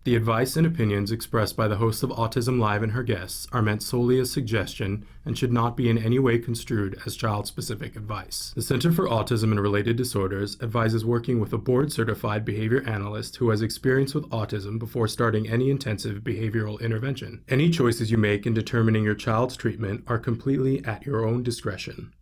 The advice and opinions expressed by the host of Autism Live and her guests are meant solely as suggestion and should not be in any way construed as child-specific advice. The Center for Autism and Related Disorders advises working with a board-certified behavior analyst who has experience with autism before starting any intensive behavioral intervention. Any choices you make in determining your child's treatment are completely at your own discretion.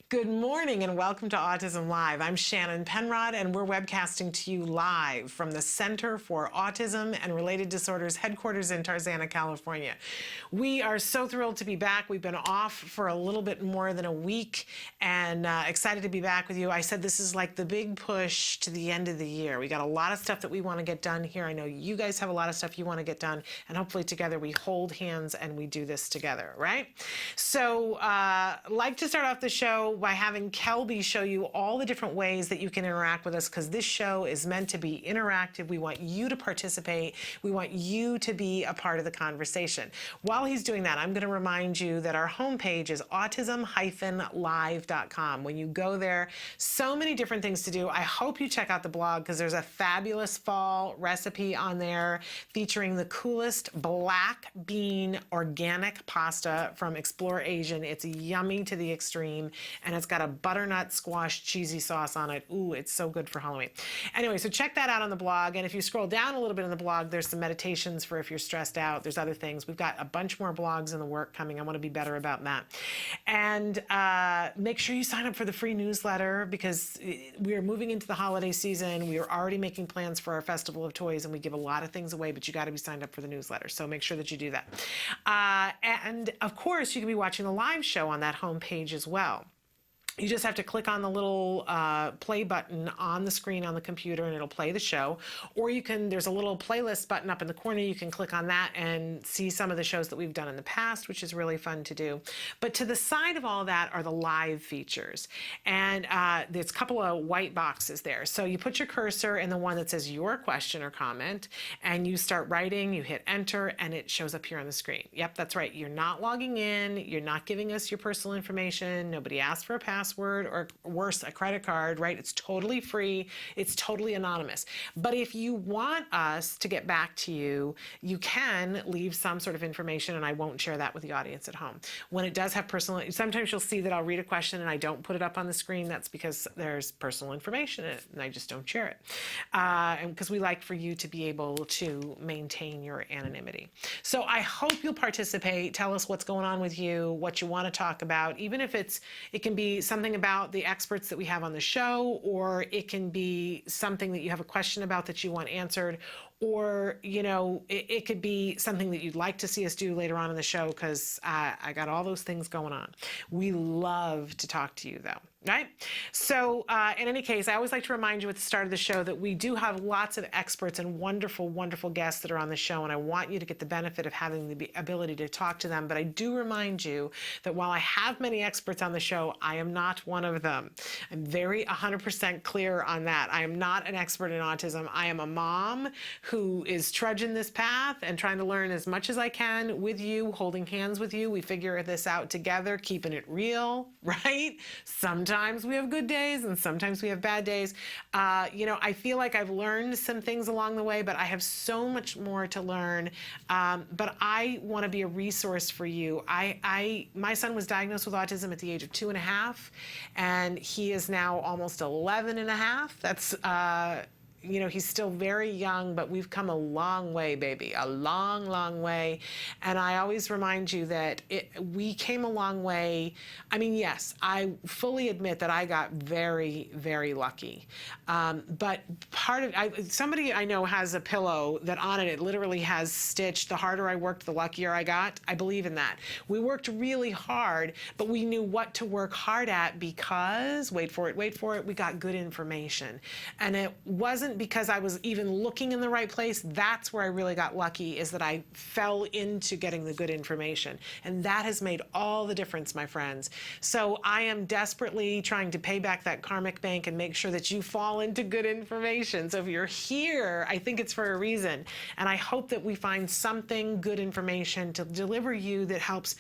Good morning and welcome to Autism Live. I'm Shannon Penrod and we're webcasting to you live from the Center for Autism and Related Disorders headquarters in Tarzana, California. We are so thrilled to be back. We've been off for a little bit more than a week and excited to be back with you. I said this is like the big push to the end of the year. We got a lot of stuff that we want to get done here. I know you guys have a lot of stuff you want to get done, and hopefully together we hold hands and we do this together, right? So like to start off the show by having Kelby show you all the different ways that you can interact with us, because this show is meant to be interactive. We want you to participate. We want you to be a part of the conversation. While he's doing that, I'm going to remind you that our homepage is autism-live.com. When you go there, so many different things to do. I hope you check out the blog because there's a fabulous fall recipe on there featuring the coolest black bean organic pasta from Explore Asian. It's yummy to the extreme, and it's got a butternut squash cheesy sauce on it. Ooh, it's so good for Halloween. Anyway, so check that out on the blog, and if you scroll down a little bit in the blog, there's some meditations for if you're stressed out. There's other things. We've got a bunch more blogs in the work coming. I want to be better about that. And make sure you sign up for the free newsletter because we are moving into the holiday season. We are already making plans for our Festival of Toys, and we give a lot of things away, but you got to be signed up for the newsletter. So make sure that you do that. And of course, you can be watching the live show on that homepage as well. You just have to click on the little play button on the screen on the computer and it'll play the show. Or you can, there's a little playlist button up in the corner. You can click on that and see some of the shows that we've done in the past, which is really fun to do. But to the side of all that are the live features. And there's a couple of white boxes there. So you put your cursor in the one that says your question or comment and you start writing, you hit enter, and it shows up here on the screen. Yep, that's right. You're not logging in. You're not giving us your personal information. Nobody asked for a password or worse, a credit card, right? It's totally free. It's totally anonymous. But if you want us to get back to you, you can leave some sort of information, and I won't share that with the audience at home. When it does have personal, sometimes you'll see that I'll read a question and I don't put it up on the screen. That's because there's personal information in it and I just don't share it. And because we like for you to be able to maintain your anonymity. So I hope you'll participate. Tell us what's going on with you, what you want to talk about, even if it can be something about the experts that we have on the show, or it can be something that you have a question about that you want answered, or, you know, it could be something that you'd like to see us do later on in the show, because I got all those things going on. We love to talk to you, though. Right? So in any case, I always like to remind you at the start of the show that we do have lots of experts and wonderful, wonderful guests that are on the show, and I want you to get the benefit of having the ability to talk to them. But I do remind you that while I have many experts on the show, I am not one of them. I'm very 100% clear on that. I am not an expert in autism. I am a mom who is trudging this path and trying to learn as much as I can with you, holding hands with you. We figure this out together, keeping it real, right? Sometimes we have good days and sometimes we have bad days. You know, I feel like I've learned some things along the way, but I have so much more to learn. But I want to be a resource for you. My son was diagnosed with autism at the age of 2.5, and he is now almost 11 and a half. That's you know, he's still very young, but we've come a long way, baby, a long, long way. And I always remind you that we came a long way. I mean, yes, I fully admit that I got very, very lucky. But part of, somebody I know has a pillow that on it literally has stitched, the harder I worked, the luckier I got. I believe in that. We worked really hard, but we knew what to work hard at because, wait for it, we got good information. And it wasn't wasn't because I was even looking in the right place. That's where I really got lucky, is that I fell into getting the good information. And that has made all the difference, my friends. So I am desperately trying to pay back that karmic bank and make sure that you fall into good information. So if you're here, I think it's for a reason. And I hope that we find something, good information to deliver you that helps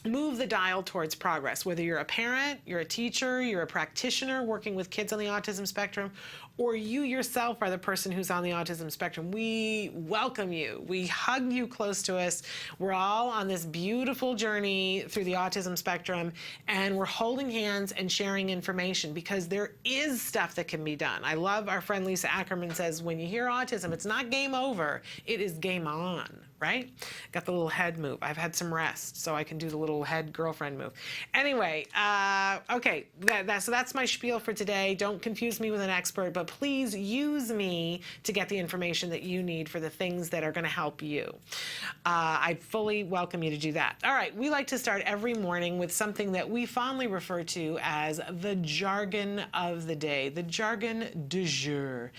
move the dial towards progress, whether you're a parent, you're a teacher, you're a practitioner working with kids on the autism spectrum, or you yourself are the person who's on the autism spectrum. We welcome you. We hug you close to us. We're all on this beautiful journey through the autism spectrum, and we're holding hands and sharing information because there is stuff that can be done. I love our friend Lisa Ackerman says, when you hear autism, it's not game over, it is game on. Right? Got the little head move. I've had some rest, so I can do the little head girlfriend move. Anyway, okay, so that's my spiel for today. Don't confuse me with an expert, but please use me to get the information that you need for the things that are going to help you. I fully welcome you to do that. All right, we like to start every morning with something that we fondly refer to as the jargon of the day, the jargon du jour.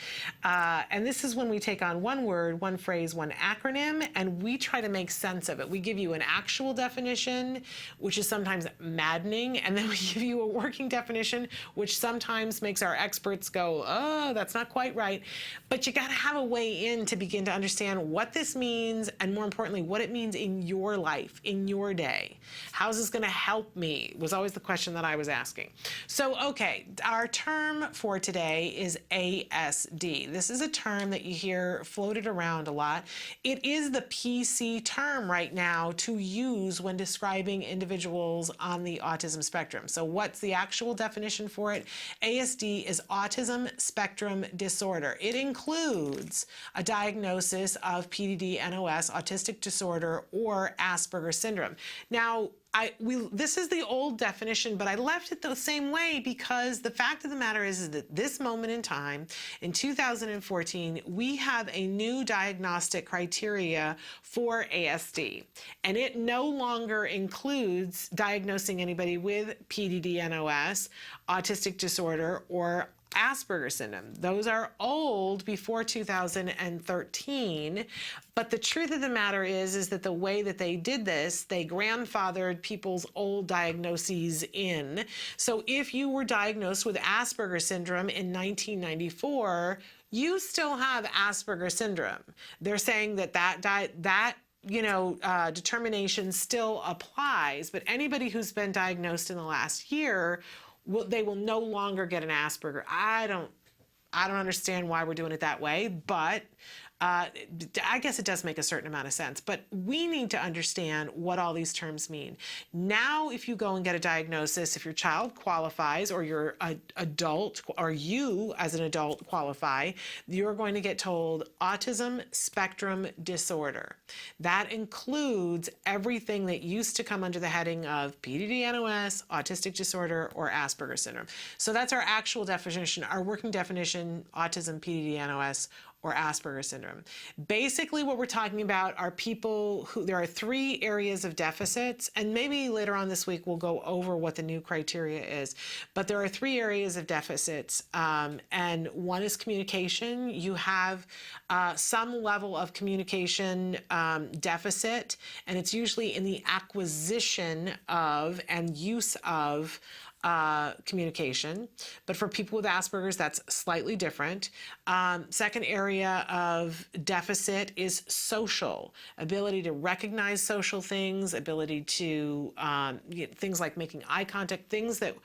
And this is when we take on one word, one phrase, one acronym, and we try to make sense of it. We give you an actual definition, which is sometimes maddening, and then we give you a working definition, which sometimes makes our experts go, oh, that's not quite right. But you got to have a way in to begin to understand what this means, and more importantly, what it means in your life, in your day. How's this going to help me? Was always the question that I was asking. So, okay, our term for today is ASD. This is a term that you hear floated around a lot. It is the PC term right now to use when describing individuals on the autism spectrum. So what's the actual definition for it? ASD is autism spectrum disorder. It includes a diagnosis of PDD-NOS, autistic disorder, or Asperger's syndrome. Now, this is the old definition, but I left it the same way because the fact of the matter is that this moment in time, in 2014, we have a new diagnostic criteria for ASD, and it no longer includes diagnosing anybody with PDD-NOS, autistic disorder, or Asperger's syndrome. Those are old, before 2013, but the truth of the matter is that the way that they did this, they grandfathered people's old diagnoses in. So if you were diagnosed with Asperger's syndrome in 1994, you still have Asperger's syndrome. They're saying that determination still applies, but anybody who's been diagnosed in the last year, they will no longer get an Asperger. I don't understand why we're doing it that way, but I guess it does make a certain amount of sense. But we need to understand what all these terms mean. Now, if you go and get a diagnosis, if your child qualifies, or you're an adult, or you as an adult qualify, you're going to get told autism spectrum disorder. That includes everything that used to come under the heading of PDD-NOS, autistic disorder, or Asperger's syndrome. So that's our actual definition, our working definition: autism, PDD-NOS, or Asperger's syndrome. Basically, what we're talking about are people who, there are 3 areas of deficits, and maybe later on this week we'll go over what the new criteria is, but there are 3 areas of deficits, and one is communication. You have some level of communication deficit, and it's usually in the acquisition of and use of communication. But for people with Asperger's, that's slightly different. Second area of deficit is social, ability to recognize social things, ability to things like making eye contact, things that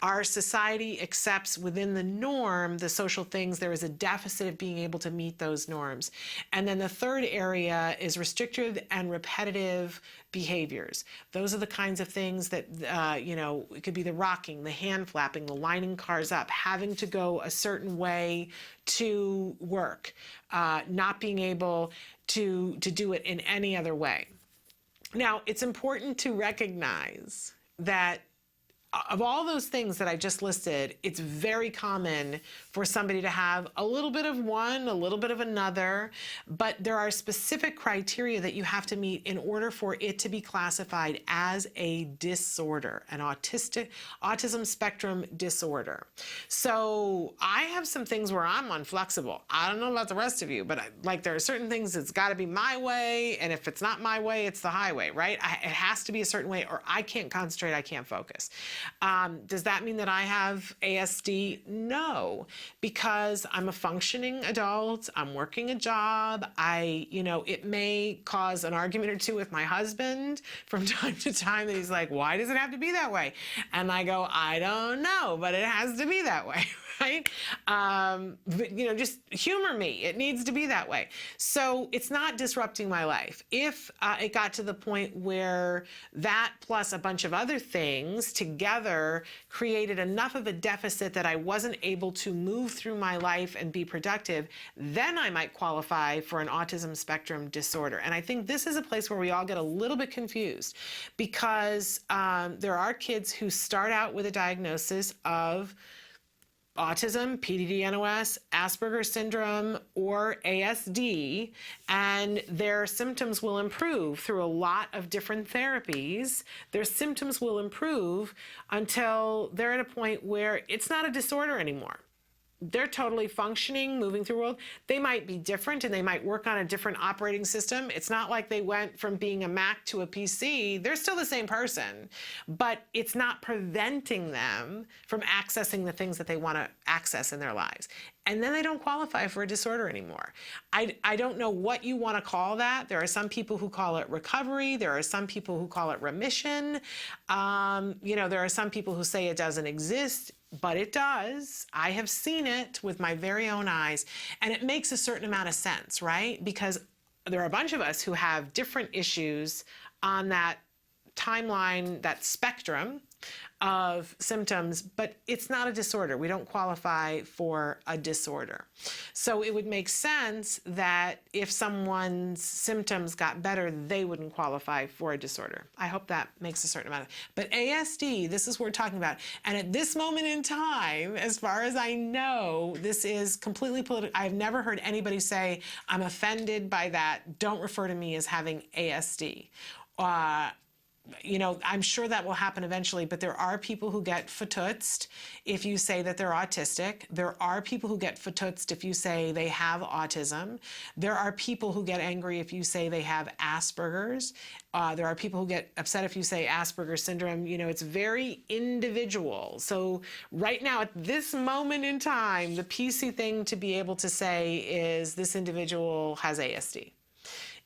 our society accepts within the norm, the social things. There is a deficit of being able to meet those norms. And then the third area is restrictive and repetitive behaviors. Those are the kinds of things that, it could be the rocking, the hand flapping, the lining cars up, having to go a certain way to work, not being able to do it in any other way. Now, it's important to recognize that of all those things that I just listed, it's very common for somebody to have a little bit of one, a little bit of another, but there are specific criteria that you have to meet in order for it to be classified as a disorder, an autism spectrum disorder. So I have some things where I'm unflexible. I don't know about the rest of you, but there are certain things that's got to be my way, and if it's not my way, it's the highway, right? It has to be a certain way, or I can't concentrate, I can't focus. Does that mean that I have ASD? No, because I'm a functioning adult, I'm working a job, it may cause an argument or two with my husband from time to time that he's like, why does it have to be that way? And I go, I don't know, but it has to be that way. Right? But, just humor me. It needs to be that way. So it's not disrupting my life. If it got to the point where that plus a bunch of other things together created enough of a deficit that I wasn't able to move through my life and be productive, then I might qualify for an autism spectrum disorder. And I think this is a place where we all get a little bit confused because there are kids who start out with a diagnosis of autism, PDD-NOS, Asperger's syndrome, or ASD, and their symptoms will improve through a lot of different therapies. Their symptoms will improve until they're at a point where it's not a disorder anymore. They're totally functioning, moving through the world. They might be different and they might work on a different operating system. It's not like they went from being a Mac to a PC. They're still the same person, but it's not preventing them from accessing the things that they want to access in their lives. And then they don't qualify for a disorder anymore. I don't know what you want to call that. There are some people who call it recovery. There are some people who call it remission. There are some people who say it doesn't exist, but it does. I have seen it with my very own eyes, and it makes a certain amount of sense, right? Because there are a bunch of us who have different issues on that timeline, that spectrum of symptoms, but it's not a disorder. We don't qualify for a disorder. So it would make sense that if someone's symptoms got better, they wouldn't qualify for a disorder. I hope that makes a certain amount of, but ASD, this is what we're talking about. And at this moment in time, as far as I know, this is completely political. I've never heard anybody say, I'm offended by that. Don't refer to me as having ASD. I'm sure that will happen eventually, but there are people who get fatutzed if you say that they're autistic. There are people who get fatutzed if you say they have autism. There are people who get angry if you say they have Asperger's. There are people who get upset if you say Asperger's syndrome. It's very individual. So right now, at this moment in time, the PC thing to be able to say is this individual has ASD.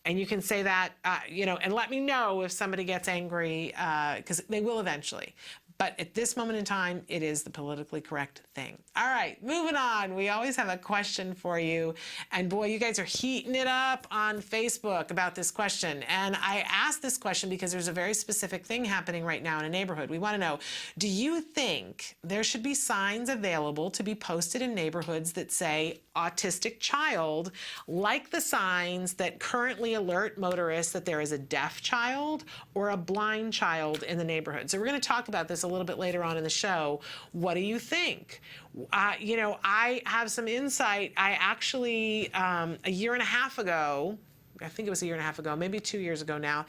And you can say that, and let me know if somebody gets angry, because they will eventually. But at this moment in time, it is the politically correct thing. All right, moving on. We always have a question for you. And boy, you guys are heating it up on Facebook about this question. And I asked this question because there's a very specific thing happening right now in a neighborhood. We want to know, do you think there should be signs available to be posted in neighborhoods that say autistic child, like the signs that currently alert motorists that there is a deaf child or a blind child in the neighborhood? So we're going to talk about this a little bit later on in the show. What do you think? I have some insight. I actually, a year and a half ago, I think it was a year and a half ago, maybe 2 years ago now,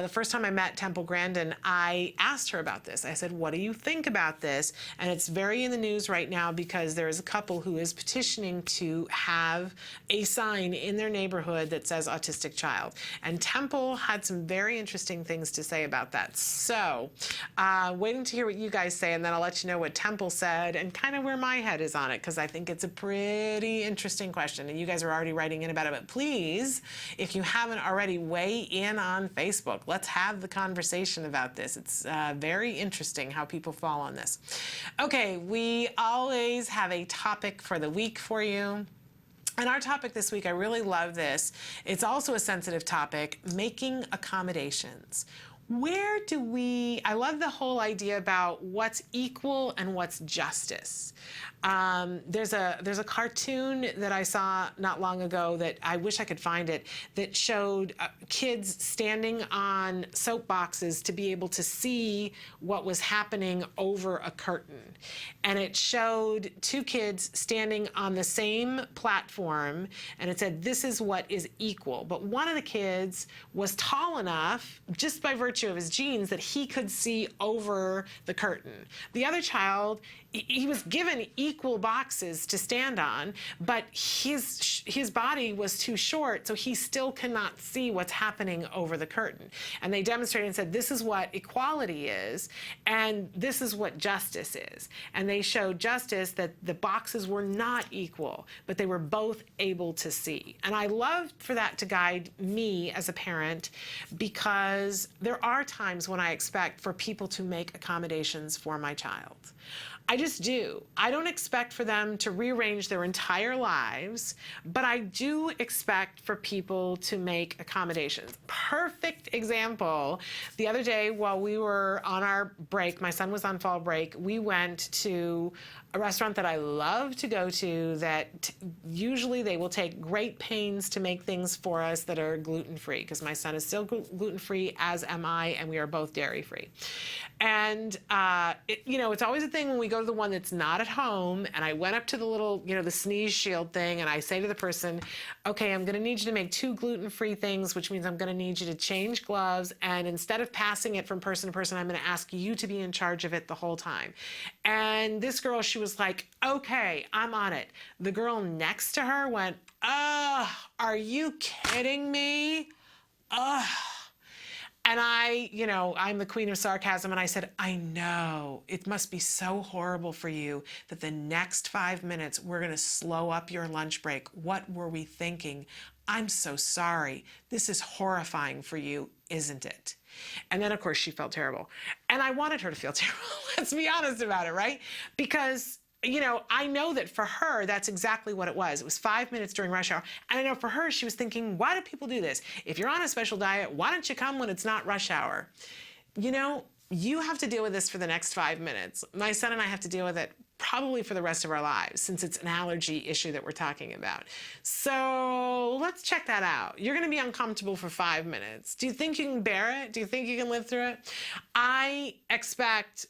the first time I met Temple Grandin, I asked her about this. I said, what do you think about this? And it's very in the news right now because there is a couple who is petitioning to have a sign in their neighborhood that says autistic child. And Temple had some very interesting things to say about that. So waiting to hear what you guys say, and then I'll let you know what Temple said and kind of where my head is on it, because I think it's a pretty interesting question. And you guys are already writing in about it, but please, if you haven't already, weigh in on Facebook. Let's have the conversation about this. It's very interesting how people fall on this. Okay, we always have a topic for the week for you. And our topic this week, I really love this. It's also a sensitive topic, making accommodations. I love the whole idea about what's equal and what's justice. There's a cartoon that I saw not long ago that I wish I could find it, that showed kids standing on soapboxes to be able to see what was happening over a curtain. And it showed two kids standing on the same platform, and it said, this is what is equal. But one of the kids was tall enough, just by virtue of his genes, that he could see over the curtain. The other child, he was given equal boxes to stand on, but his body was too short, so he still cannot see what's happening over the curtain. And they demonstrated and said, this is what equality is, and this is what justice is. And they showed justice that the boxes were not equal, but they were both able to see. And I love for that to guide me as a parent, because there are times when I expect for people to make accommodations for my child. I just do. I don't expect for them to rearrange their entire lives, but I do expect for people to make accommodations. Perfect example, the other day while we were on our break, my son was on fall break, we went to a restaurant that I love to go to that usually they will take great pains to make things for us that are gluten-free, because my son is still gluten-free, as am I, and we are both dairy-free. And, it's always a thing when we go to the one that's not at home, and I went up to the little, the sneeze shield thing, and I say to the person, okay, I'm gonna need you to make 2 gluten-free things, which means I'm gonna need you to change gloves, and instead of passing it from person to person, I'm gonna ask you to be in charge of it the whole time. And this girl, she was like, okay, I'm on it. The girl next to her went, are you kidding me? And I'm the queen of sarcasm, and I said, I know, it must be so horrible for you that the next 5 minutes we're gonna slow up your lunch break. What were we thinking? I'm so sorry. This is horrifying for you, isn't it? And then, of course, she felt terrible. And I wanted her to feel terrible. Let's be honest about it, right? Because I know that for her, that's exactly what it was. It was 5 minutes during rush hour. And I know for her, she was thinking, why do people do this? If you're on a special diet, why don't you come when it's not rush hour? You have to deal with this for the next 5 minutes. My son and I have to deal with it probably for the rest of our lives, since it's an allergy issue that we're talking about. So let's check that out. You're gonna be uncomfortable for 5 minutes. Do you think you can bear it? Do you think you can live through it? I expect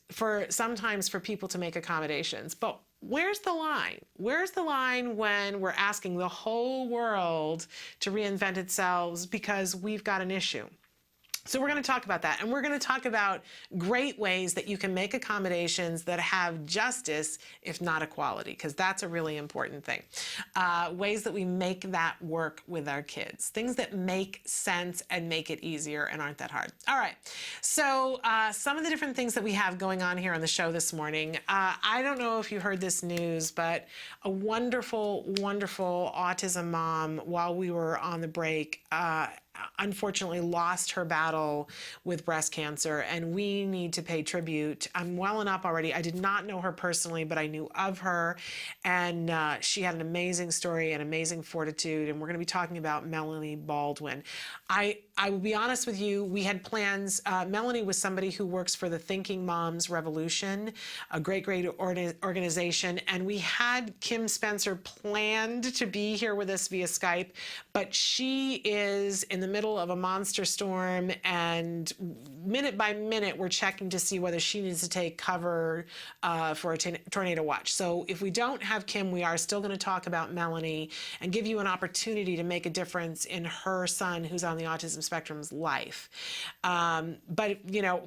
sometimes for people to make accommodations, but where's the line? Where's the line when we're asking the whole world to reinvent itself because we've got an issue? So we're going to talk about that, and we're going to talk about great ways that you can make accommodations that have justice, if not equality, because that's a really important thing. Ways that we make that work with our kids. Things that make sense and make it easier and aren't that hard. All right, so some of the different things that we have going on here on the show this morning. I don't know if you heard this news, but a wonderful, wonderful autism mom, while we were on the break, unfortunately lost her battle with breast cancer, and we need to pay tribute. I'm welling up already. I did not know her personally, but I knew of her, and she had an amazing story and amazing fortitude, and we're going to be talking about Melanie Baldwin. I will be honest with you, we had plans. Melanie was somebody who works for the Thinking Moms Revolution, a great organization, and we had Kim Spencer planned to be here with us via Skype, but she is in the middle of a monster storm, and minute by minute we're checking to see whether she needs to take cover for a tornado watch. So if we don't have Kim, we are still going to talk about Melanie and give you an opportunity to make a difference in her son who's on the autism spectrum's life. But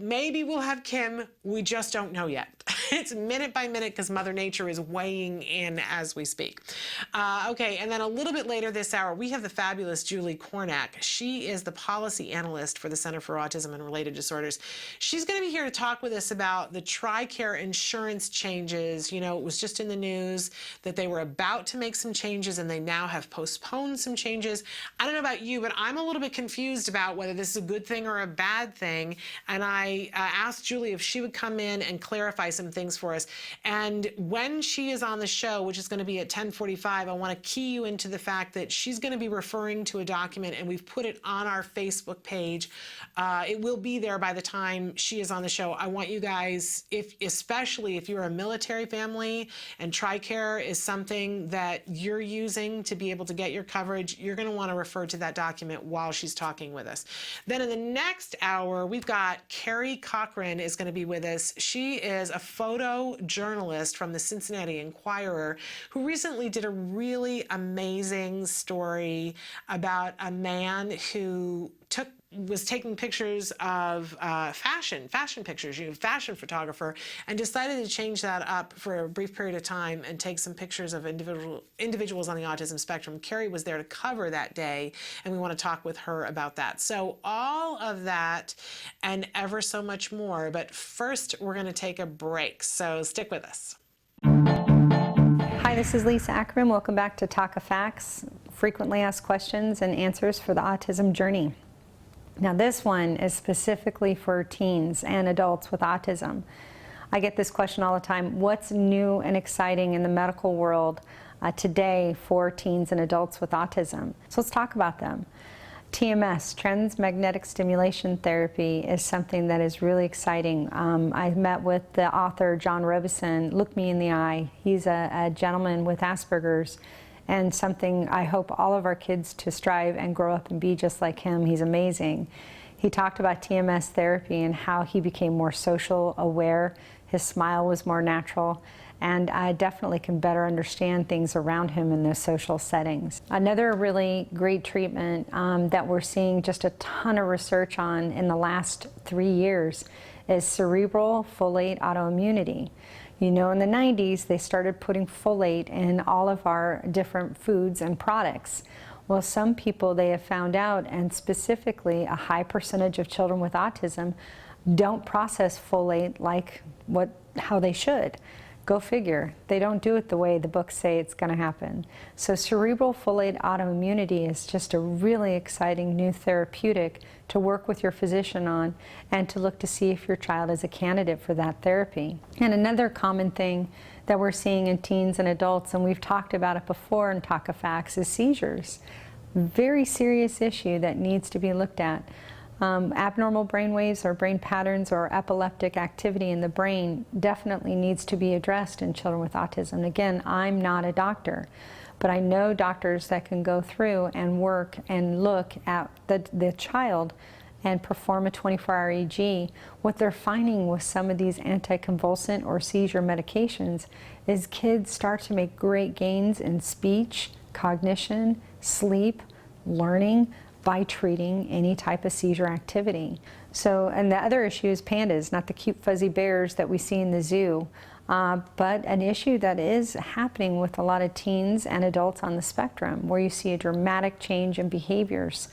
maybe we'll have Kim. We just don't know yet. It's minute by minute because Mother Nature is weighing in as we speak. Okay, and then a little bit later this hour, we have the fabulous Julie Kornack. She is the policy analyst for the Center for Autism and Related Disorders. She's going to be here to talk with us about the TRICARE insurance changes. It was just in the news that they were about to make some changes, and they now have postponed some changes. I don't know about you, but I'm a little bit confused about whether this is a good thing or a bad thing. And I asked Julie if she would come in and clarify some things for us. And when she is on the show, which is going to be at 10:45, I want to key you into the fact that she's going to be referring to a document, and we've put it on our Facebook page. It will be there by the time she is on the show. I want you guys, especially if you're a military family and TRICARE is something that you're using to be able to get your coverage, you're going to want to refer to that document while she's talking with us. Then in the next hour, we've got Carrie Cochran is going to be with us. She is a photojournalist from the Cincinnati Enquirer who recently did a really amazing story about a man who was taking pictures of fashion pictures, fashion photographer, and decided to change that up for a brief period of time and take some pictures of individuals on the autism spectrum. Carrie was there to cover that day, and we want to talk with her about that. So all of that and ever so much more, but first we're going to take a break, so stick with us. Hi, this is Lisa Ackerman. Welcome back to Talk of Facts, frequently asked questions and answers for the autism journey. Now this one is specifically for teens and adults with autism. I get this question all the time: what's new and exciting in the medical world today for teens and adults with autism? So let's talk about them. TMS, transmagnetic stimulation therapy, is something that is really exciting. I met with the author John Robison. Look me in the eye. He's a gentleman with Asperger's, and something I hope all of our kids to strive and grow up and be just like him. He's amazing. He talked about TMS therapy and how he became more social aware. His smile was more natural, and I definitely can better understand things around him in those social settings. Another really great treatment that we're seeing just a ton of research on in the last 3 years is cerebral folate autoimmunity. You know, in the 90s, they started putting folate in all of our different foods and products. Well, some people, they have found out, and specifically a high percentage of children with autism don't process folate like how they should. Go figure. They don't do it the way the books say it's going to happen. So cerebral folate autoimmunity is just a really exciting new therapeutic to work with your physician on and to look to see if your child is a candidate for that therapy. And another common thing that we're seeing in teens and adults, and we've talked about it before in Talk of Facts, is seizures. Very serious issue that needs to be looked at. Abnormal brain waves or brain patterns or epileptic activity in the brain definitely needs to be addressed in children with autism. Again, I'm not a doctor, but I know doctors that can go through and work and look at the child and perform a 24-hour EEG. What they're finding with some of these anticonvulsant or seizure medications is kids start to make great gains in speech, cognition, sleep, learning, by treating any type of seizure activity. So, and the other issue is pandas, not the cute fuzzy bears that we see in the zoo, but an issue that is happening with a lot of teens and adults on the spectrum, where you see a dramatic change in behaviors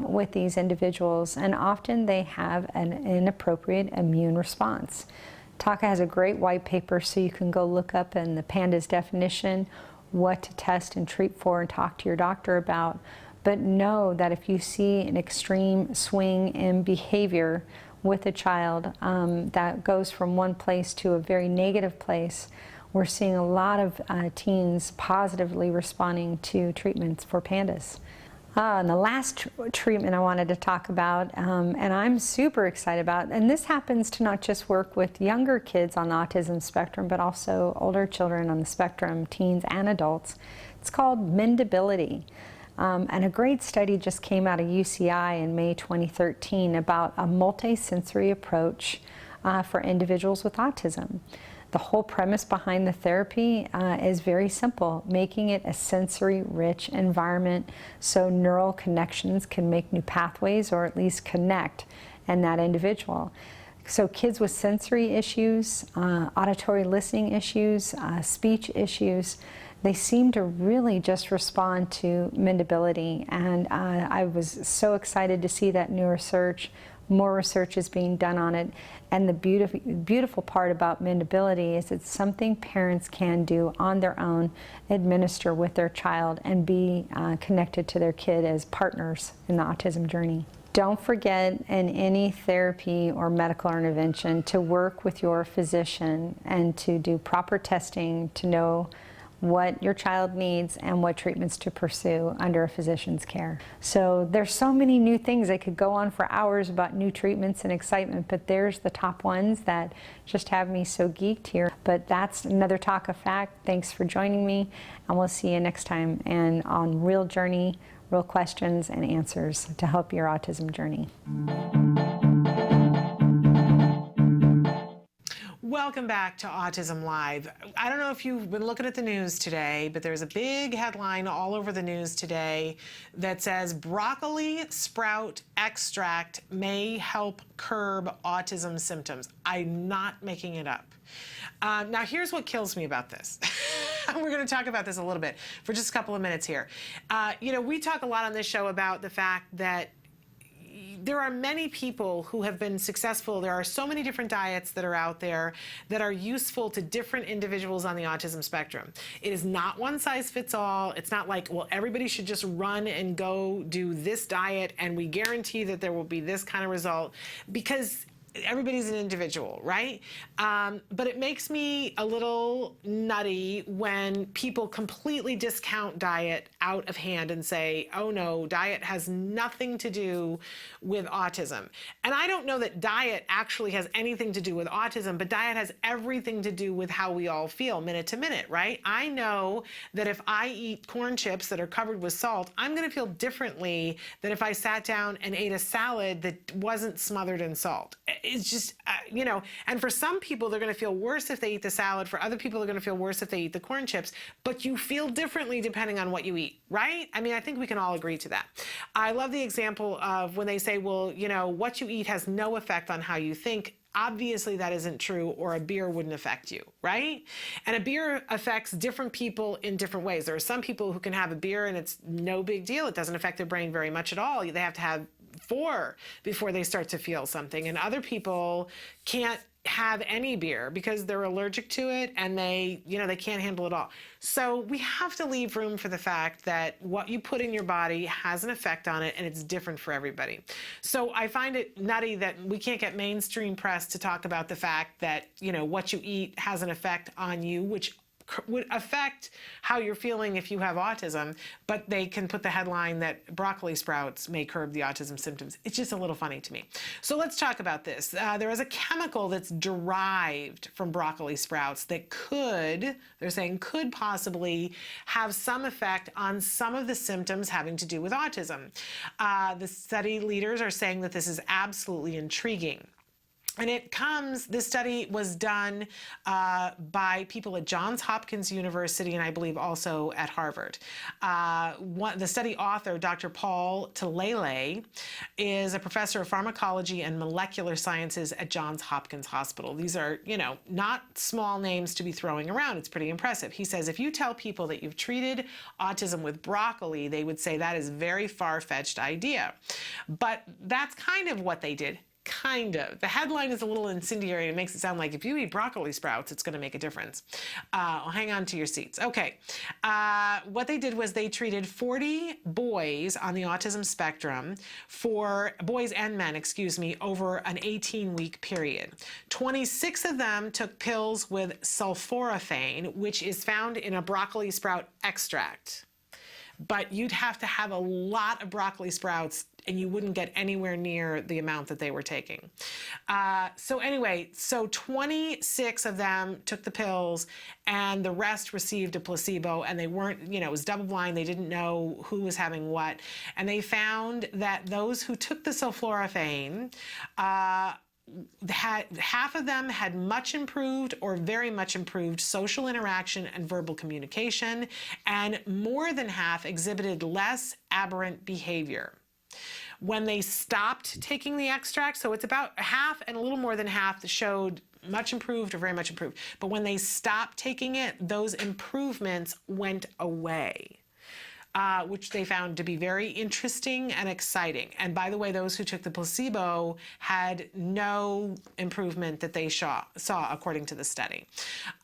with these individuals, and often they have an inappropriate immune response. TACA has a great white paper, so you can go look up in the pandas definition what to test and treat for and talk to your doctor about. But know that if you see an extreme swing in behavior with a child that goes from one place to a very negative place, we're seeing a lot of teens positively responding to treatments for pandas. And the last treatment I wanted to talk about, and I'm super excited about, and this happens to not just work with younger kids on the autism spectrum, but also older children on the spectrum, teens and adults. It's called mendability. And a great study just came out of UCI in May 2013 about a multi-sensory approach for individuals with autism. The whole premise behind the therapy is very simple, making it a sensory-rich environment so neural connections can make new pathways or at least connect in that individual. So kids with sensory issues, auditory listening issues, speech issues, they seem to really just respond to mendability, and I was so excited to see that new research. More research is being done on it, and the beautiful part about mendability is it's something parents can do on their own, administer with their child, and be connected to their kid as partners in the autism journey. Don't forget in any therapy or medical intervention to work with your physician and to do proper testing to know what your child needs and what treatments to pursue under a physician's care. So there's so many new things. I could go on for hours about new treatments and excitement, but there's the top ones that just have me so geeked here. But that's another Talk of Fact. Thanks for joining me, and we'll see you next time and on Real Journey, Real Questions and Answers to help your autism journey. Welcome back to Autism Live. I don't know if you've been looking at the news today, but there's a big headline all over the news today that says broccoli sprout extract may help curb autism symptoms. I'm not making it up. Now, here's what kills me about this. We're going to talk about this a little bit for just a couple of minutes here. You know, we talk a lot on this show about the fact that there are many people who have been successful. There are so many different diets that are out there that are useful to different individuals on the autism spectrum. It is not one size fits all. It's not like, well, everybody should just run and go do this diet and we guarantee that there will be this kind of result, because everybody's an individual, right? But it makes me a little nutty when people completely discount diet out of hand and say, oh no, diet has nothing to do with autism. And I don't know that diet actually has anything to do with autism, but diet has everything to do with how we all feel minute to minute, right? I know that if I eat corn chips that are covered with salt, I'm gonna feel differently than if I sat down and ate a salad that wasn't smothered in salt. It's just, you know, and for some people, they're going to feel worse if they eat the salad. For other people, they're going to feel worse if they eat the corn chips. But you feel differently depending on what you eat, right? I mean, I think we can all agree to that. I love the example of when they say, well, you know, what you eat has no effect on how you think. Obviously, that isn't true, or a beer wouldn't affect you, right? And a beer affects different people in different ways. There are some people who can have a beer and it's no big deal. It doesn't affect their brain very much at all. They have to have 4 before they start to feel something. And other people can't have any beer because they're allergic to it and they can't handle it all. So we have to leave room for the fact that what you put in your body has an effect on it, and it's different for everybody. So I find it nutty that we can't get mainstream press to talk about the fact that, you know, what you eat has an effect on you, which would affect how you're feeling if you have autism, but they can put the headline that broccoli sprouts may curb the autism symptoms. It's just a little funny to me. So let's talk about this. There is a chemical that's derived from broccoli sprouts that they're saying could possibly have some effect on some of the symptoms having to do with autism. The study leaders are saying that this is absolutely intriguing. And this study was done by people at Johns Hopkins University and I believe also at Harvard. The study author, Dr. Paul Talele, is a professor of pharmacology and molecular sciences at Johns Hopkins Hospital. These are, you know, not small names to be throwing around. It's pretty impressive. He says if you tell people that you've treated autism with broccoli, they would say that is a very far-fetched idea. But that's kind of what they did. Kind of. The headline is a little incendiary. It makes it sound like if you eat broccoli sprouts, it's going to make a difference. Hang on to your seats. Okay. What they did was they treated 40 boys on the autism spectrum, boys and men, over an 18-week period. 26 of them took pills with sulforaphane, which is found in a broccoli sprout extract. But you'd have to have a lot of broccoli sprouts and you wouldn't get anywhere near the amount that they were taking. So 26 of them took the pills and the rest received a placebo, and they weren't, you know, it was double blind. They didn't know who was having what. And they found that those who took the sulforaphane, half of them had much improved or very much improved social interaction and verbal communication, and more than half exhibited less aberrant behavior. When they stopped taking the extract, so it's about half and a little more than half that showed much improved or very much improved. But when they stopped taking it, those improvements went away. which they found to be very interesting and exciting. And by the way, those who took the placebo had no improvement that they saw according to the study.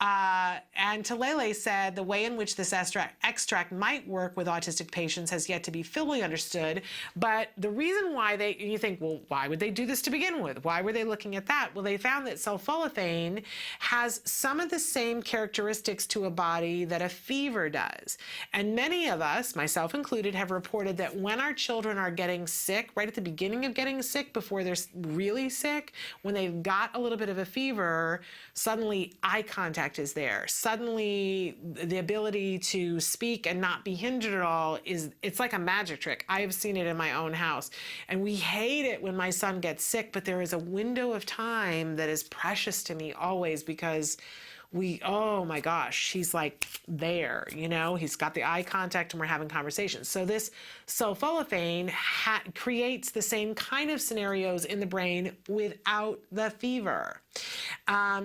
And Talele said the way in which this extract might work with autistic patients has yet to be fully understood. But the reason why you think, well, why would they do this to begin with? Why were they looking at that? Well, they found that sulforaphane has some of the same characteristics to a body that a fever does. And many of us, myself included, have reported that when our children are getting sick, right at the beginning of getting sick, before they're really sick, when they've got a little bit of a fever, suddenly eye contact is there. Suddenly the ability to speak and not be hindered at all it's like a magic trick. I have seen it in my own house. And we hate it when my son gets sick, but there is a window of time that is precious to me always, because oh my gosh, he's like there, he's got the eye contact and we're having conversations. So this sulforaphane creates the same kind of scenarios in the brain without the fever.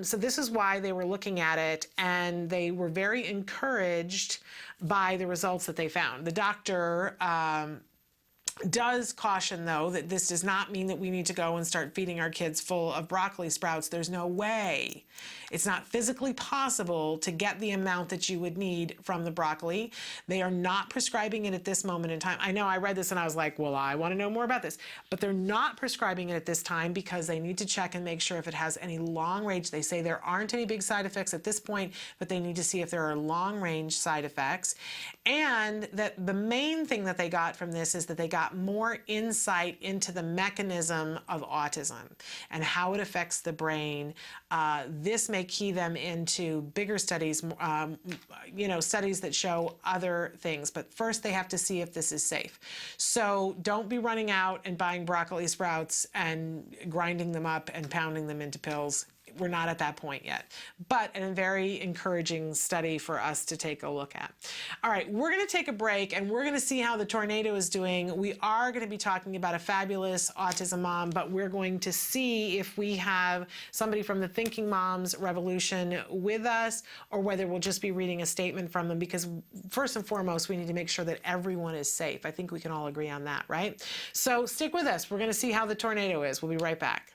So this is why they were looking at it, and they were very encouraged by the results that they found. The doctor does caution, though, that this does not mean that we need to go and start feeding our kids full of broccoli sprouts. There's no way. It's not physically possible to get the amount that you would need from the broccoli. They are not prescribing it at this moment in time. I know I read this and I was like, well, I want to know more about this. But they're not prescribing it at this time because they need to check and make sure if it has any long range. They say there aren't any big side effects at this point, but they need to see if there are long range side effects. And that the main thing that they got from this is that they got more insight into the mechanism of autism and how it affects the brain. This may key them into bigger studies, studies that show other things. But first they have to see if this is safe. So don't be running out and buying broccoli sprouts and grinding them up and pounding them into pills. We're not at that point yet, but a very encouraging study for us to take a look at. All right, we're going to take a break and we're going to see how the tornado is doing. We are going to be talking about a fabulous autism mom, but we're going to see if we have somebody from the Thinking Moms Revolution with us, or whether we'll just be reading a statement from them, because first and foremost, we need to make sure that everyone is safe. I think we can all agree on that, right? So stick with us. We're going to see how the tornado is. We'll be right back.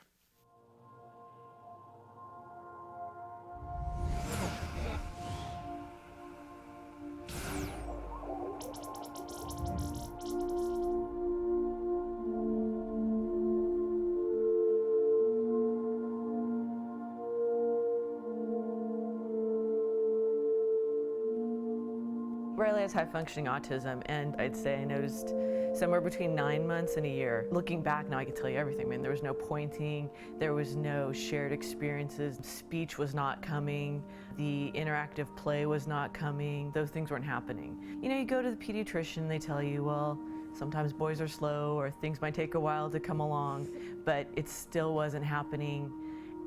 Riley has high-functioning autism, and I'd say I noticed somewhere between 9 months and a year. Looking back now, I can tell you everything. I mean, there was no pointing, there was no shared experiences, speech was not coming, the interactive play was not coming, those things weren't happening. You go to the pediatrician, they tell you, well, sometimes boys are slow or things might take a while to come along, but it still wasn't happening.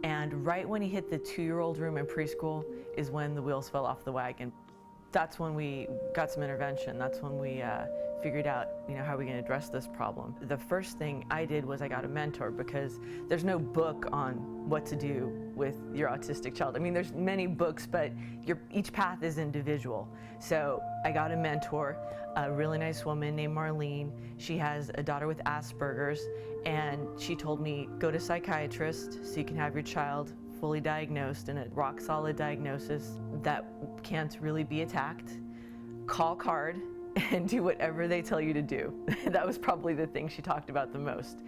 And right when he hit the 2-year-old room in preschool is when the wheels fell off the wagon. That's when we got some intervention. That's when we figured out, how are we going to address this problem. The first thing I did was I got a mentor, because there's no book on what to do with your autistic child. I mean, there's many books, but each path is individual. So I got a mentor, a really nice woman named Marlene. She has a daughter with Asperger's, and she told me, go to a psychiatrist so you can have your child fully diagnosed and a rock-solid diagnosis that can't really be attacked. Call CARD and do whatever they tell you to do. That was probably the thing she talked about the most.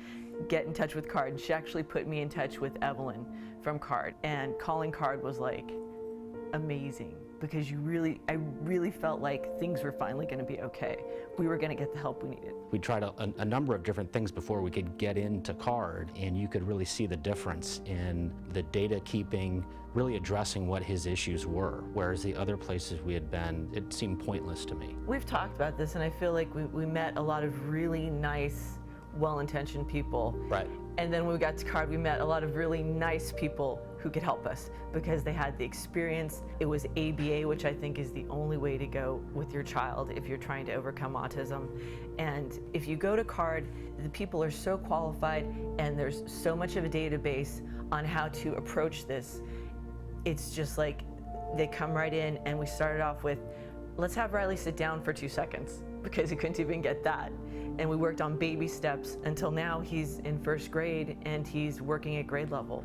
Get in touch with CARD. She actually put me in touch with Evelyn from CARD, and calling CARD was like amazing, because I really felt like things were finally going to be okay. We were going to get the help we needed. We tried a number of different things before we could get into CARD, and you could really see the difference in the data keeping, really addressing what his issues were, whereas the other places we had been, it seemed pointless to me. We've talked about this, and I feel like we met a lot of really nice, well-intentioned people. Right. And then when we got to CARD, we met a lot of really nice people who could help us because they had the experience. It was ABA, which I think is the only way to go with your child if you're trying to overcome autism. And if you go to CARD, the people are so qualified and there's so much of a database on how to approach this. It's just like they come right in, and we started off with let's have Riley sit down for 2 seconds, because he couldn't even get that. And we worked on baby steps until now he's in 1st grade and he's working at grade level.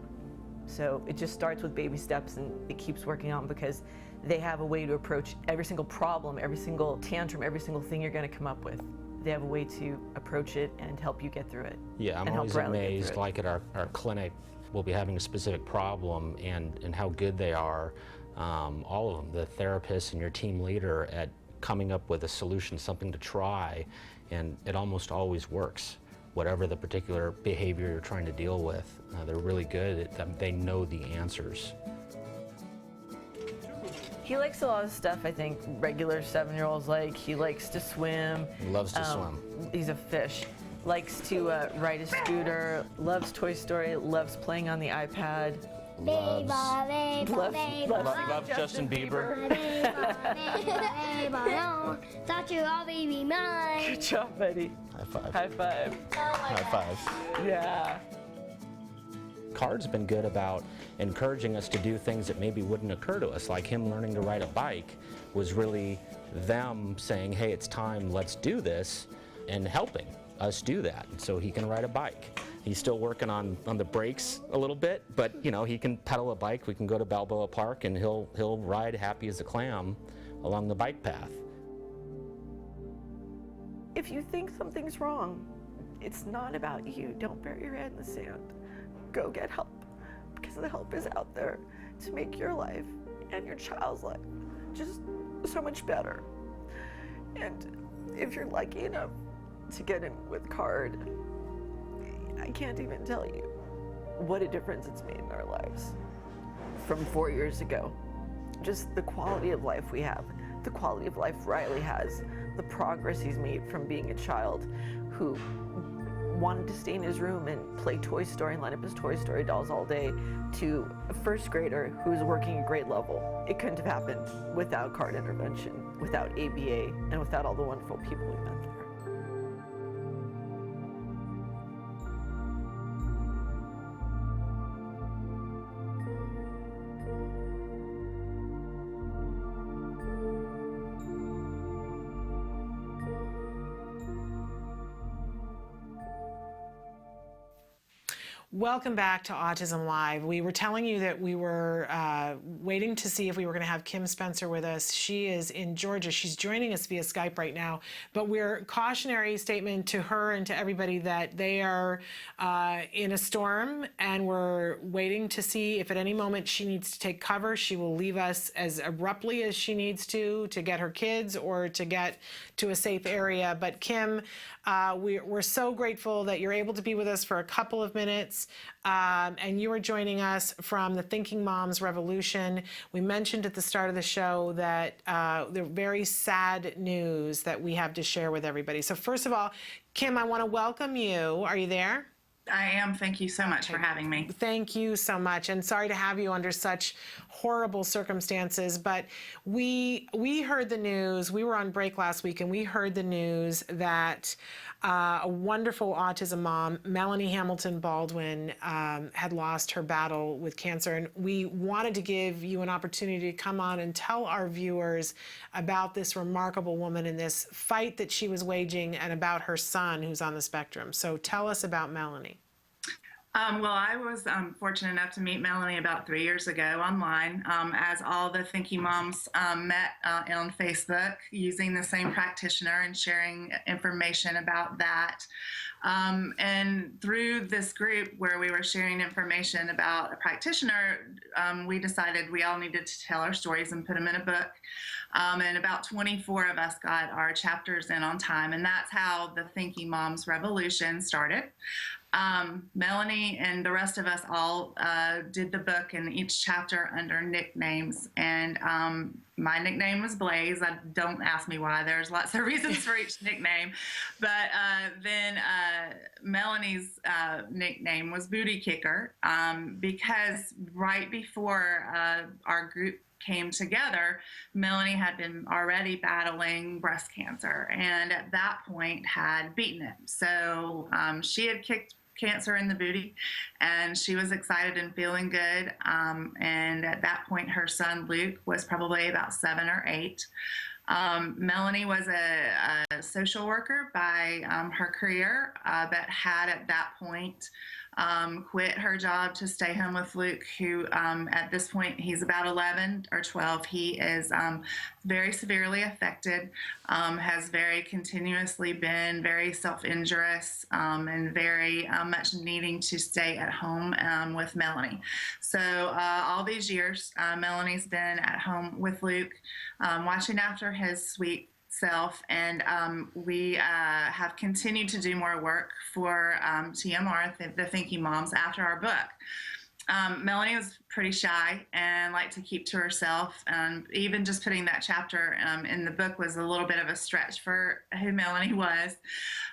So it just starts with baby steps and it keeps working on, because they have a way to approach every single problem, every single tantrum, every single thing you're going to come up with. They have a way to approach it and help you get through it. Yeah, I'm always amazed, like at our clinic, we'll be having a specific problem and how good they are, all of them, the therapists and your team leader, at coming up with a solution, something to try, and it almost always works. Whatever the particular behavior you're trying to deal with, they're really good at them. They know the answers. He likes a lot of stuff, I think, regular 7-year-olds like. He likes to swim. He loves to swim. He's a fish. Likes to ride a scooter, loves Toy Story, loves playing on the iPad. Loves Justin Bieber. Thought you all be mine. Good job, buddy. High five. High five. High five. Yeah. CARD's been good about encouraging us to do things that maybe wouldn't occur to us, like him learning to ride a bike was really them saying, hey, it's time, let's do this, and helping us do that so he can ride a bike. He's still working on the brakes a little bit, but you know, he can pedal a bike. We can go to Balboa Park and he'll ride happy as a clam along the bike path. If you think something's wrong, it's not about you. Don't bury your head in the sand. Go get help, because the help is out there to make your life and your child's life just so much better. And if you're lucky enough to get in with CARD, I can't even tell you what a difference it's made in our lives. From 4 years ago, just the quality of life we have, the quality of life Riley has, the progress he's made from being a child who wanted to stay in his room and play Toy Story and line up his Toy Story dolls all day, to a 1st grader who's working at grade level. It couldn't have happened without CARD intervention, without ABA, and without all the wonderful people we met there. Welcome back to Autism Live. We were telling you that we were waiting to see if we were going to have Kim Spencer with us. She is in Georgia. She's joining us via Skype right now. But we're cautionary statement to her and to everybody that they are in a storm, and we're waiting to see if at any moment she needs to take cover. She will leave us as abruptly as she needs to get her kids or to get to a safe area. But Kim, we're so grateful that you're able to be with us for a couple of minutes. And you are joining us from the Thinking Moms Revolution. We mentioned at the start of the show that the very sad news that we have to share with everybody. So first of all, Kim, I want to welcome you. Are you there? I am. Thank you so much for having me. Thank you so much, and sorry to have you under such horrible circumstances, but we heard the news. We were on break last week, and we heard the news that a wonderful autism mom, Melanie Hamilton Baldwin, had lost her battle with cancer, and we wanted to give you an opportunity to come on and tell our viewers about this remarkable woman and this fight that she was waging, and about her son who's on the spectrum. So tell us about Melanie. Well, I was fortunate enough to meet Melanie about 3 years ago online, as all the Thinking Moms met on Facebook using the same practitioner and sharing information about that. And through this group where we were sharing information about a practitioner, we decided we all needed to tell our stories and put them in a book. And about 24 of us got our chapters in on time, and that's how the Thinking Moms Revolution started. Melanie and the rest of us all did the book and each chapter under nicknames, and my nickname was Blaze. Don't ask me why. There's lots of reasons for each nickname, but then Melanie's nickname was Booty Kicker, because right before our group came together, Melanie had been already battling breast cancer, and at that point had beaten it. So she had kicked cancer in the booty, and she was excited and feeling good. And at that point, her son Luke was probably about 7 or 8. Melanie was a social worker by her career, but had at that point quit her job to stay home with Luke, who at this point, he's about 11 or 12. He is very severely affected, has very continuously been very self-injurious, and very much needing to stay at home with Melanie. So all these years, Melanie's been at home with Luke, watching after his sweet self, and we have continued to do more work for TMR, the Thinking Moms, after our book. Melanie was pretty shy and liked to keep to herself. Even just putting that chapter in the book was a little bit of a stretch for who Melanie was.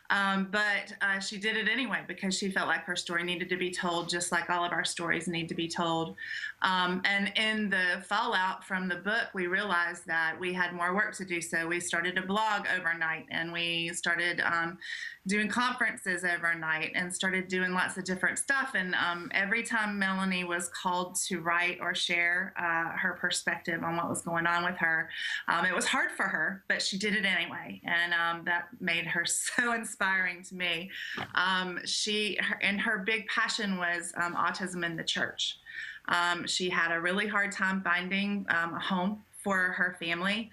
But she did it anyway because she felt like her story needed to be told, just like all of our stories need to be told. And in the fallout from the book, we realized that we had more work to do. So we started a blog overnight, and we started doing conferences overnight, and started doing lots of different stuff. And every time Melanie was called to write or share her perspective on what was going on with her, it was hard for her, but she did it anyway. And that made her so inspiring to me. Her big passion was autism in the church. She had a really hard time finding a home for her family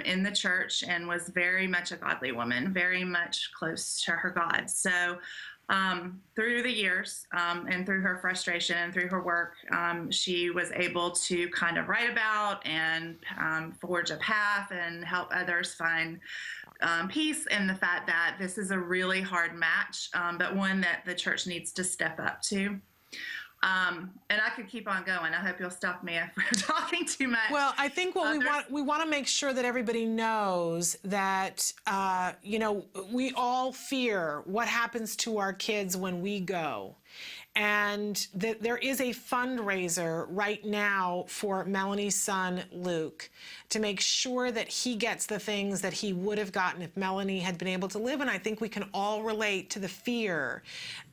in the church, and was very much a godly woman, very much close to her God. So through the years, and through her frustration and through her work, she was able to kind of write about and forge a path and help others find peace in the fact that this is a really hard match, but one that the church needs to step up to. And I could keep on going. I hope you'll stop me if we're talking too much. Well, I think what we want to make sure that everybody knows that, we all fear what happens to our kids when we go. And there is a fundraiser right now for Melanie's son, Luke, to make sure that he gets the things that he would have gotten if Melanie had been able to live. And I think we can all relate to the fear.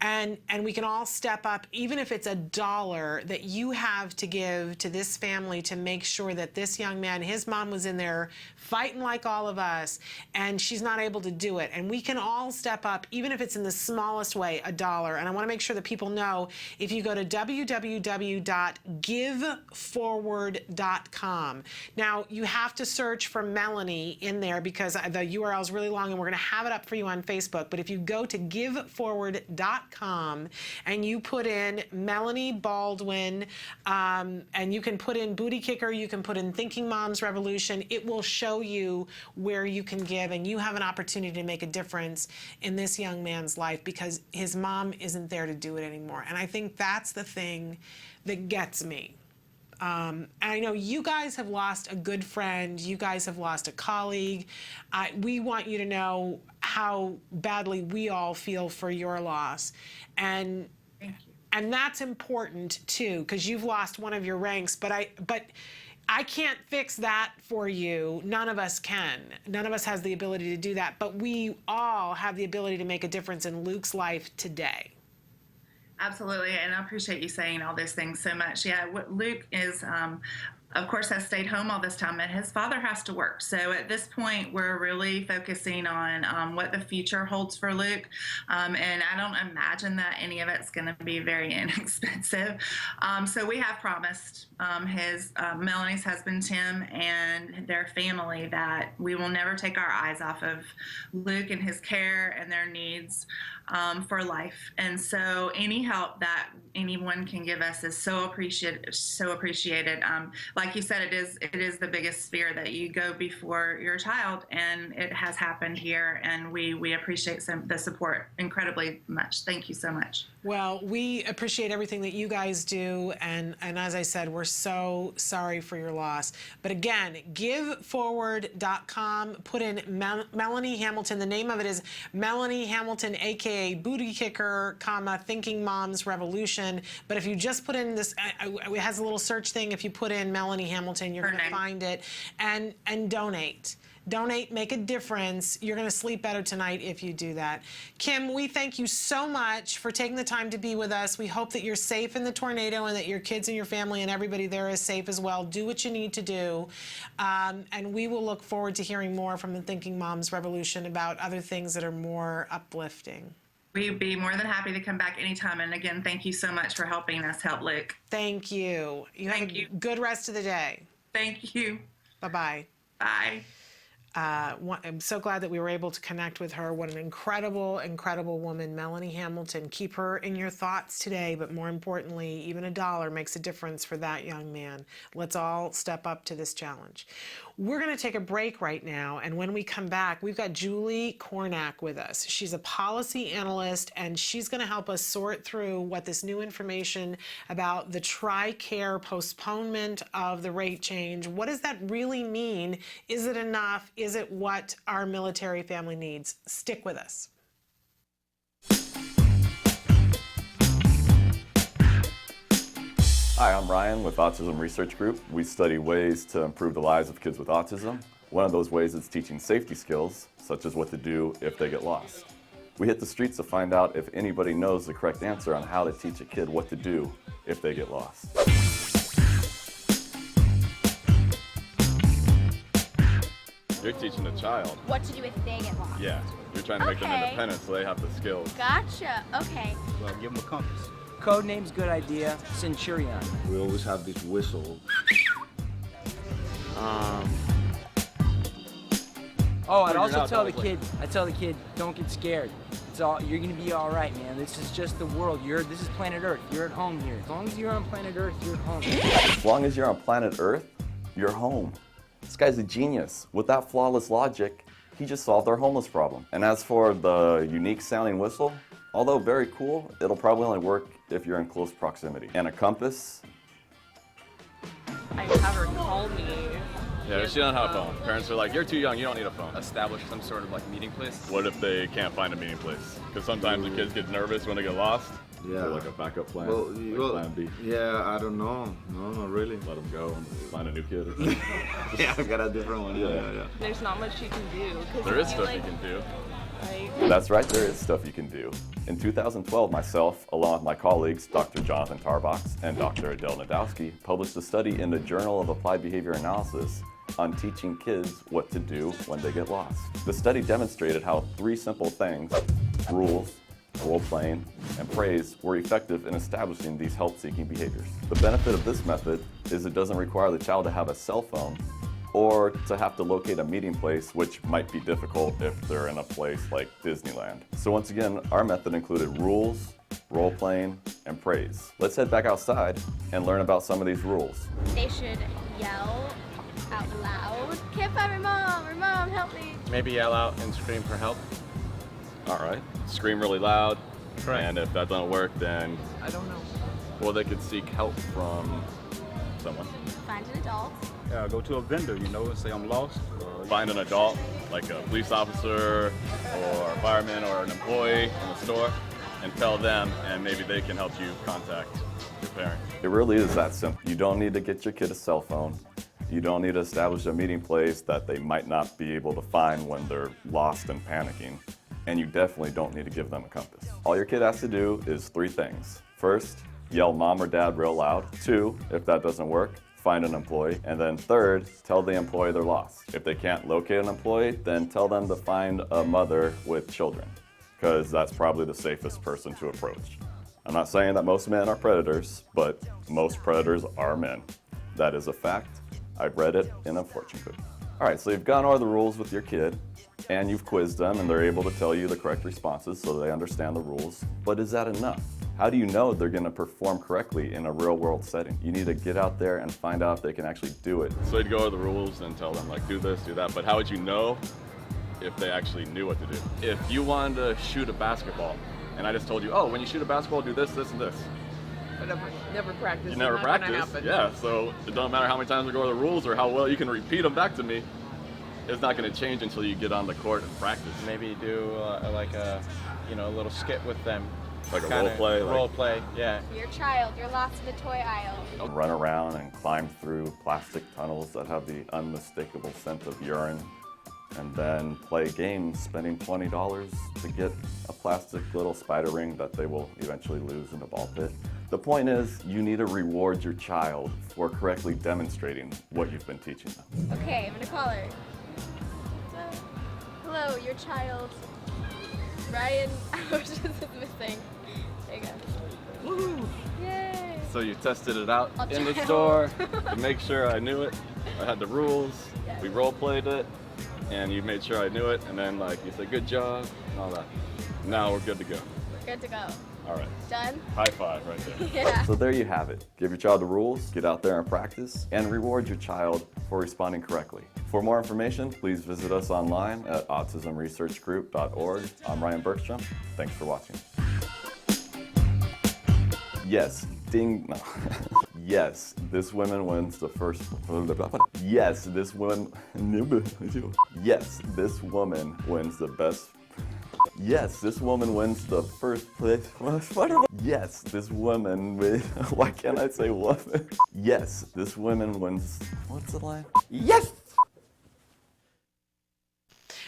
And we can all step up, even if it's $1 that you have to give to this family to make sure that this young man, his mom was in there fighting like all of us, and she's not able to do it. And we can all step up, even if it's in the smallest way, $1. And I want to make sure that people know, if you go to www.giveforward.com. Now, you have to search for Melanie in there because the URL is really long, and we're going to have it up for you on Facebook. But if you go to giveforward.com and you put in Melanie Baldwin, and you can put in Booty Kicker, you can put in Thinking Moms Revolution, it will show you where you can give, and you have an opportunity to make a difference in this young man's life because his mom isn't there to do it anymore. And I think that's the thing that gets me. And I know you guys have lost a good friend. You guys have lost a colleague. We want you to know how badly we all feel for your loss. And Thank you. And that's important too, because you've lost one of your ranks. But I can't fix that for you. None of us can. None of us has the ability to do that. But we all have the ability to make a difference in Luke's life today. Absolutely, and I appreciate you saying all those things so much. Yeah, what Luke is, of course, has stayed home all this time, and his father has to work. So at this point, we're really focusing on what the future holds for Luke, and I don't imagine that any of it's going to be very inexpensive. So we have promised Melanie's husband, Tim, and their family that we will never take our eyes off of Luke and his care and their needs for life. And so any help that anyone can give us is so appreciated. Like you said, it is the biggest fear that you go before your child, and it has happened here, and we appreciate the support incredibly much. Thank you so much. Well, we appreciate everything that you guys do, and as I said, we're so sorry for your loss. But again, giveforward.com, put in Melanie Hamilton. The name of it is Melanie Hamilton, aka Booty Kicker, Thinking Moms Revolution. But if you just put in this, it has a little search thing. If you put in Melanie Hamilton, you're going to find it, and donate. Donate, make a difference. You're going to sleep better tonight if you do that. Kim, we thank you so much for taking the time to be with us. We hope that you're safe in the tornado and that your kids and your family and everybody there is safe as well. Do what you need to do. And we will look forward to hearing more from the Thinking Moms Revolution about other things that are more uplifting. We'd be more than happy to come back anytime. And again, thank you so much for helping us help Luke. Thank you. Have a good rest of the day. Thank you. Bye-bye. Bye. I'm so glad that we were able to connect with her. What an incredible, incredible woman, Melanie Hamilton. Keep her in your thoughts today, but more importantly, even $1 makes a difference for that young man. Let's all step up to this challenge. We're going to take a break right now, and when we come back, we've got Julie Kornack with us. She's a policy analyst, and she's going to help us sort through what this new information about the TRICARE postponement of the rate change, what does that really mean? Is it enough? Is it what our military family needs? Stick with us. Hi, I'm Ryan with Autism Research Group. We study ways to improve the lives of kids with autism. One of those ways is teaching safety skills, such as what to do if they get lost. We hit the streets to find out if anybody knows the correct answer on how to teach a kid what to do if they get lost. You're teaching a child. What to do if they get lost. Yeah. You're trying to make them independent so they have the skills. Gotcha. Okay. Well, give them a compass. Code name's good idea. Centurion. We always have this whistle. Oh, I'd also tell the kid, don't get scared. It's all, you're gonna be all right, man. This is just the world. This is planet Earth. You're at home here. As long as you're on planet Earth, you're at home. As long as you're on planet Earth, you're home. This guy's a genius. With that flawless logic, he just solved our homeless problem. And as for the unique sounding whistle, although very cool, it'll probably only work if you're in close proximity. And a compass? I have her call me. Yeah, she doesn't have a phone. Parents are like, you're too young, you don't need a phone. Establish some sort of like meeting place. What if they can't find a meeting place? Because sometimes the kids get nervous when they get lost. Yeah. So like a backup plan, plan B. Yeah, I don't know. No, not really. Let them go and find a new kid or something. Yeah, I've got a different one. Yeah. There's not much you can do. There is stuff you can do. Right? That's right, there is stuff you can do. In 2012, myself, along with my colleagues, Dr. Jonathan Tarbox and Dr. Adele Nadowski, published a study in the Journal of Applied Behavior Analysis on teaching kids what to do when they get lost. The study demonstrated how 3 simple things, rules, role-playing, and praise, were effective in establishing these help-seeking behaviors. The benefit of this method is it doesn't require the child to have a cell phone or to have to locate a meeting place, which might be difficult if they're in a place like Disneyland. So once again, our method included rules, role-playing, and praise. Let's head back outside and learn about some of these rules. They should yell out loud. Can't find my mom, help me. Maybe yell out and scream for help. All right. Scream really loud. Right. And if that doesn't work, then, I don't know. well, they could seek help from someone. Find an adult. Yeah, go to a vendor, and say I'm lost. Find an adult, like a police officer or a fireman or an employee in the store, and tell them, and maybe they can help you contact your parent. It really is that simple. You don't need to get your kid a cell phone. You don't need to establish a meeting place that they might not be able to find when they're lost and panicking. And you definitely don't need to give them a compass. All your kid has to do is 3 things. First, yell mom or dad real loud. 2, if that doesn't work, find an employee. And then 3rd, tell the employee they're lost. If they can't locate an employee, then tell them to find a mother with children, because that's probably the safest person to approach. I'm not saying that most men are predators, but most predators are men. That is a fact. I've read it in a fortune cookie. All right, so you've gone over the rules with your kid, and you've quizzed them, and they're able to tell you the correct responses so they understand the rules. But is that enough? How do you know they're going to perform correctly in a real-world setting? You need to get out there and find out if they can actually do it. So you'd go over the rules and tell them, like, do this, do that, but how would you know if they actually knew what to do? If you wanted to shoot a basketball, and I just told you, oh, when you shoot a basketball, do this, this, and this. I never practiced. You never practiced, yeah, so it don't matter how many times we go over the rules or how well you can repeat them back to me. It's not going to change until you get on the court and practice. Maybe do like a little skit with them. Like a role play? Role play, yeah. Your child, you're lost in the toy aisle. Run around and climb through plastic tunnels that have the unmistakable scent of urine. and then play games, spending $20 to get a plastic little spider ring that they will eventually lose in a ball pit. The point is, you need to reward your child for correctly demonstrating what you've been teaching them. Okay, I'm gonna call her. Hello, your child. Ryan Oceans is missing. There you go. Woohoo! Yay! So you tested it out I'll in the try. store to make sure I knew it. I had the rules. Yes. We role played it, and you made sure I knew it. And then like you said, good job, and all that. Now we're good to go. We're good to go. All right. Done? High five right there. Yeah. So there you have it. Give your child the rules, get out there and practice, and reward your child for responding correctly. For more information, please visit us online at autismresearchgroup.org. I'm Ryan Bergstrom. Thanks for watching. Yes, ding, no. Yes, this woman wins the first. Yes, this woman. Yes, this woman wins the best. Yes, this woman wins the first place. Yes, this woman wins. Why can't I say woman? Yes, this woman wins. What's the line? Yes!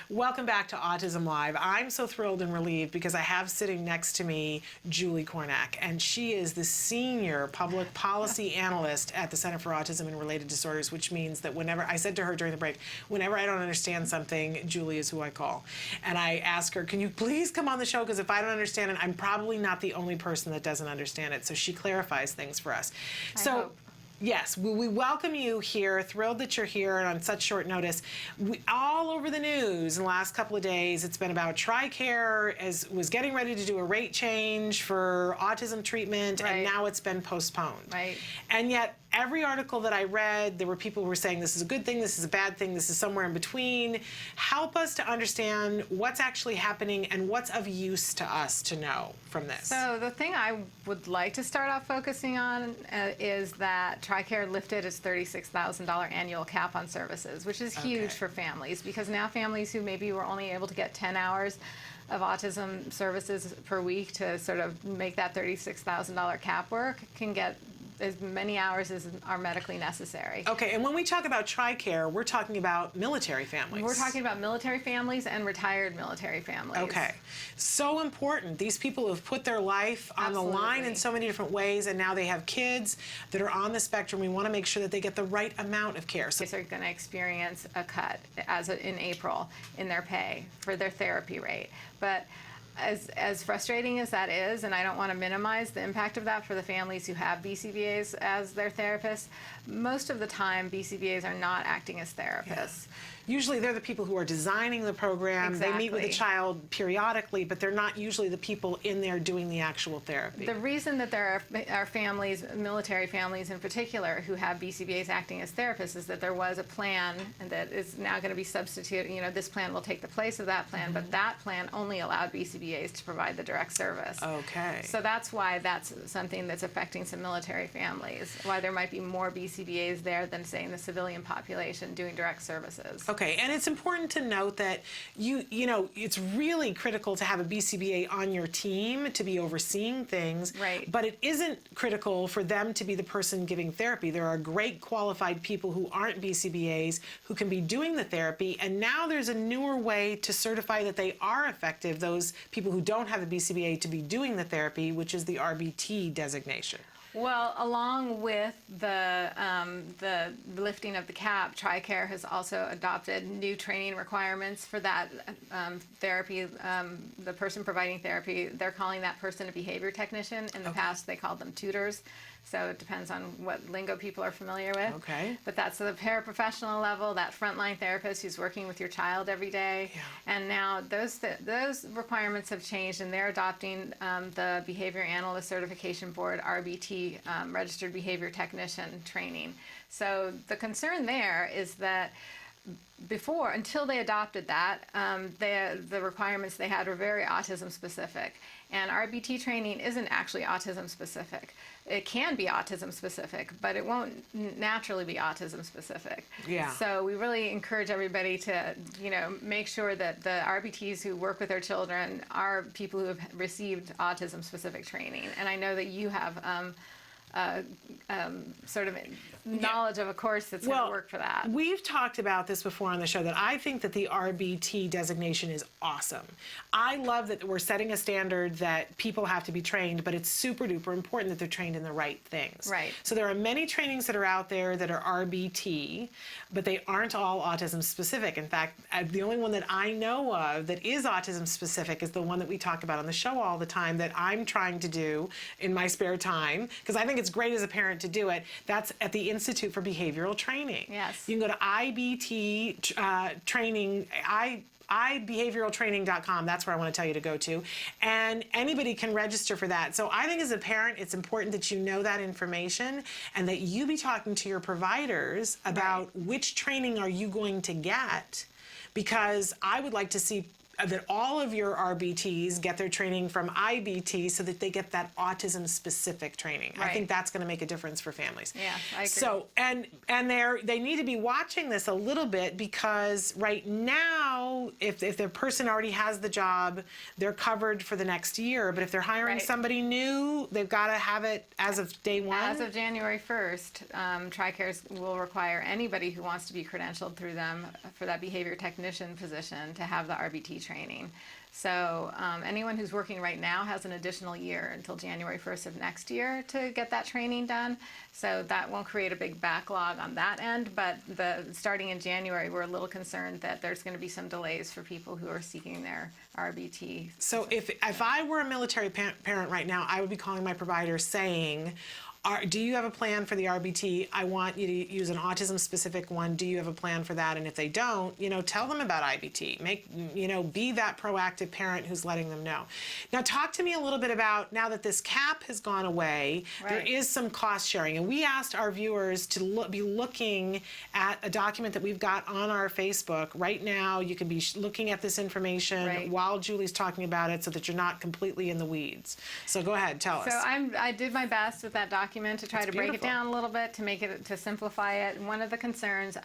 Welcome back to Autism Live. I'm so thrilled and relieved because I have sitting next to me Julie Kornack, and she is the Senior Public Policy Analyst at the Center for Autism and Related Disorders, which means that whenever, I said to her during the break, whenever I don't understand something, Julie is who I call. And I ask her, can you please come on the show, because if I don't understand it, I'm probably not the only person that doesn't understand it. So she clarifies things for us. I hope. Yes, we welcome you here. Thrilled that you're here and on such short notice. All over the news in the last couple of days, it's been about TRICARE was getting ready to do a rate change for autism treatment, and now it's been postponed. Right. And yet, every article that I read, there were people who were saying this is a good thing, this is a bad thing, this is somewhere in between. Help us to understand what's actually happening and what's of use to us to know from this. So the thing I would like to start off focusing on is that TRICARE lifted its $36,000 annual cap on services, which is huge for families, because now families who maybe were only able to get 10 hours of autism services per week to sort of make that $36,000 cap work can get as many hours as are medically necessary. Okay, and when we talk about TRICARE, we're talking about military families. We're talking about military families and retired military families. Okay, so important. These people have put their life on the line in so many different ways, and now they have kids that are on the spectrum. We want to make sure that they get the right amount of care. So they're going to experience a cut in April in their pay for their therapy rate. But as frustrating as that is, and I don't want to minimize the impact of that for the families who have BCBAs as their therapists, most of the time BCBAs are not acting as therapists. Usually they're the people who are designing the program. Exactly. They meet with the child periodically, but they're not usually the people in there doing the actual therapy. The reason that there are families, military families in particular, who have BCBAs acting as therapists is that there was a plan and that is now going to be substituted. You know, this plan will take the place of that plan, but that plan only allowed BCBAs to provide the direct service. Okay. So that's why that's something that's affecting some military families, why there might be more BCBAs there than, say, in the civilian population doing direct services. Okay, and it's important to note that you know, it's really critical to have a BCBA on your team to be overseeing things. Right. But it isn't critical for them to be the person giving therapy. There are great qualified people who aren't BCBAs who can be doing the therapy, and now there's a newer way to certify that they are effective, those people who don't have a BCBA to be doing the therapy, which is the RBT designation. Well, along with the lifting of the cap, TRICARE has also adopted new training requirements for that therapy. The person providing therapy, they're calling that person a behavior technician. In the past, they called them tutors. So it depends on what lingo people are familiar with. Okay. But that's the paraprofessional level, that frontline therapist who's working with your child every day. Yeah. And now those requirements have changed, and they're adopting the Behavior Analyst Certification Board, RBT, Registered Behavior Technician training. So the concern there is that before, until they adopted that, the requirements they had were very autism specific. And RBT training isn't actually autism specific. It can be autism specific, but it won't naturally be autism specific. Yeah. So we really encourage everybody to, you know, make sure that the RBTs who work with their children are people who have received autism specific training. And I know that you have sort of knowledge of a course that's going to work for that. We've talked about this before on the show, that I think that the RBT designation is awesome. I love that we're setting a standard that people have to be trained, but it's super duper important that they're trained in the right things. Right. So there are many trainings that are out there that are RBT, but they aren't all autism specific. In fact, the only one that I know of that is autism specific is the one that we talk about on the show all the time that I'm trying to do in my spare time, because I think it's great as a parent to do it. That's at the Institute for Behavioral Training. Yes. You can go to IBT training, ibehavioraltraining.com. That's where I want to tell you to go to. And anybody can register for that. So I think as a parent, it's important that you know that information and that you be talking to your providers about which training are you going to get, because I would like to see that all of your RBTs get their training from IBT so that they get that autism-specific training. Right. I think that's going to make a difference for families. Yeah, I agree. So, and they need to be watching this a little bit, because right now, if the person already has the job, they're covered for the next year. But if they're hiring somebody new, they've got to have it as of day one. As of January 1st, TRICARE will require anybody who wants to be credentialed through them for that behavior technician position to have the RBT training. So anyone who's working right now has an additional year until January 1st of next year to get that training done. So that won't create a big backlog on that end, but starting in January, we're a little concerned that there's going to be some delays for people who are seeking their RBT. So if I were a military parent right now, I would be calling my provider saying, do you have a plan for the RBT? I want you to use an autism-specific one. Do you have a plan for that? And if they don't, tell them about IBT. Be that proactive parent who's letting them know. Now, talk to me a little bit about, now that this cap has gone away, there is some cost sharing. And we asked our viewers to be looking at a document that we've got on our Facebook. Right now, you can be looking at this information while Julie's talking about it so that you're not completely in the weeds. So go ahead, tell us. So I did my best with that document to try to break it down a little bit, to simplify it. And one of the concerns,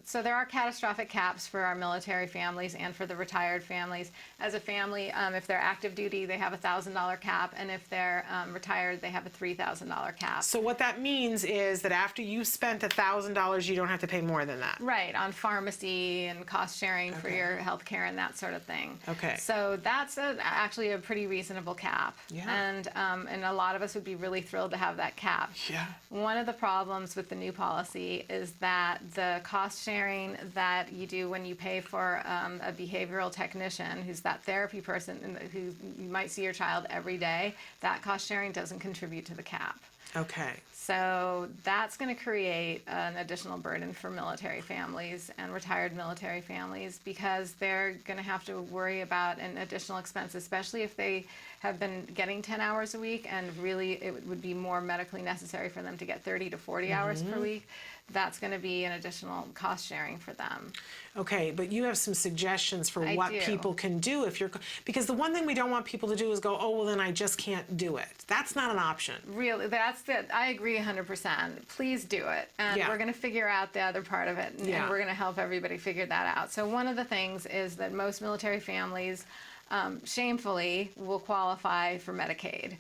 so there are catastrophic caps for our military families and for the retired families. As a family, if they're active duty, they have a $1,000 cap, and if they're retired, they have a $3,000 cap. So what that means is that after you've spent $1,000, you don't have to pay more than that. Right, on pharmacy and cost sharing for your health care and that sort of thing. Okay. So that's actually a pretty reasonable cap. Yeah. And a lot of us would be really thrilled to have that cap. Yeah. One of the problems with the new policy is that the cost sharing that you do when you pay for a behavioral technician, who's that therapy person who you might see your child every day, that cost sharing doesn't contribute to the cap. Okay. So that's going to create an additional burden for military families and retired military families, because they're going to have to worry about an additional expense, especially if they have been getting 10 hours a week and really it would be more medically necessary for them to get 30 to 40 hours per week. That's going to be an additional cost sharing for them. Okay, but you have some suggestions for I what do. people can do because the one thing we don't want people to do is go, oh, well, then I just can't do it. That's not an option. Really, I agree 100%. Please do it. And we're going to figure out the other part of it, and we're going to help everybody figure that out. So one of the things is that most military families, shamefully, will qualify for Medicaid.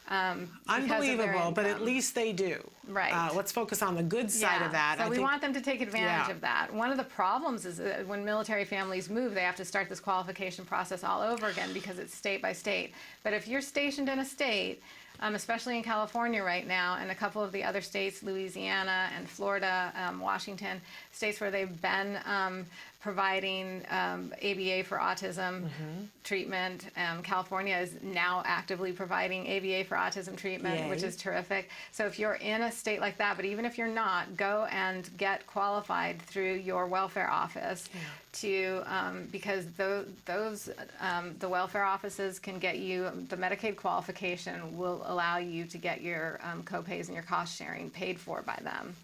Unbelievable, but at least they do. Right. Let's focus on the good side of that. So we want them to take advantage of that. One of the problems is that when military families move, they have to start this qualification process all over again because it's state by state. But if you're stationed in a state, especially in California right now, and a couple of the other states, Louisiana and Florida, Washington, states where they've been providing ABA for autism treatment. California is now actively providing ABA for autism treatment, which is terrific. So if you're in a state like that, but even if you're not, go and get qualified through your welfare office because the welfare offices can get you, the Medicaid qualification will allow you to get your co-pays and your cost sharing paid for by them.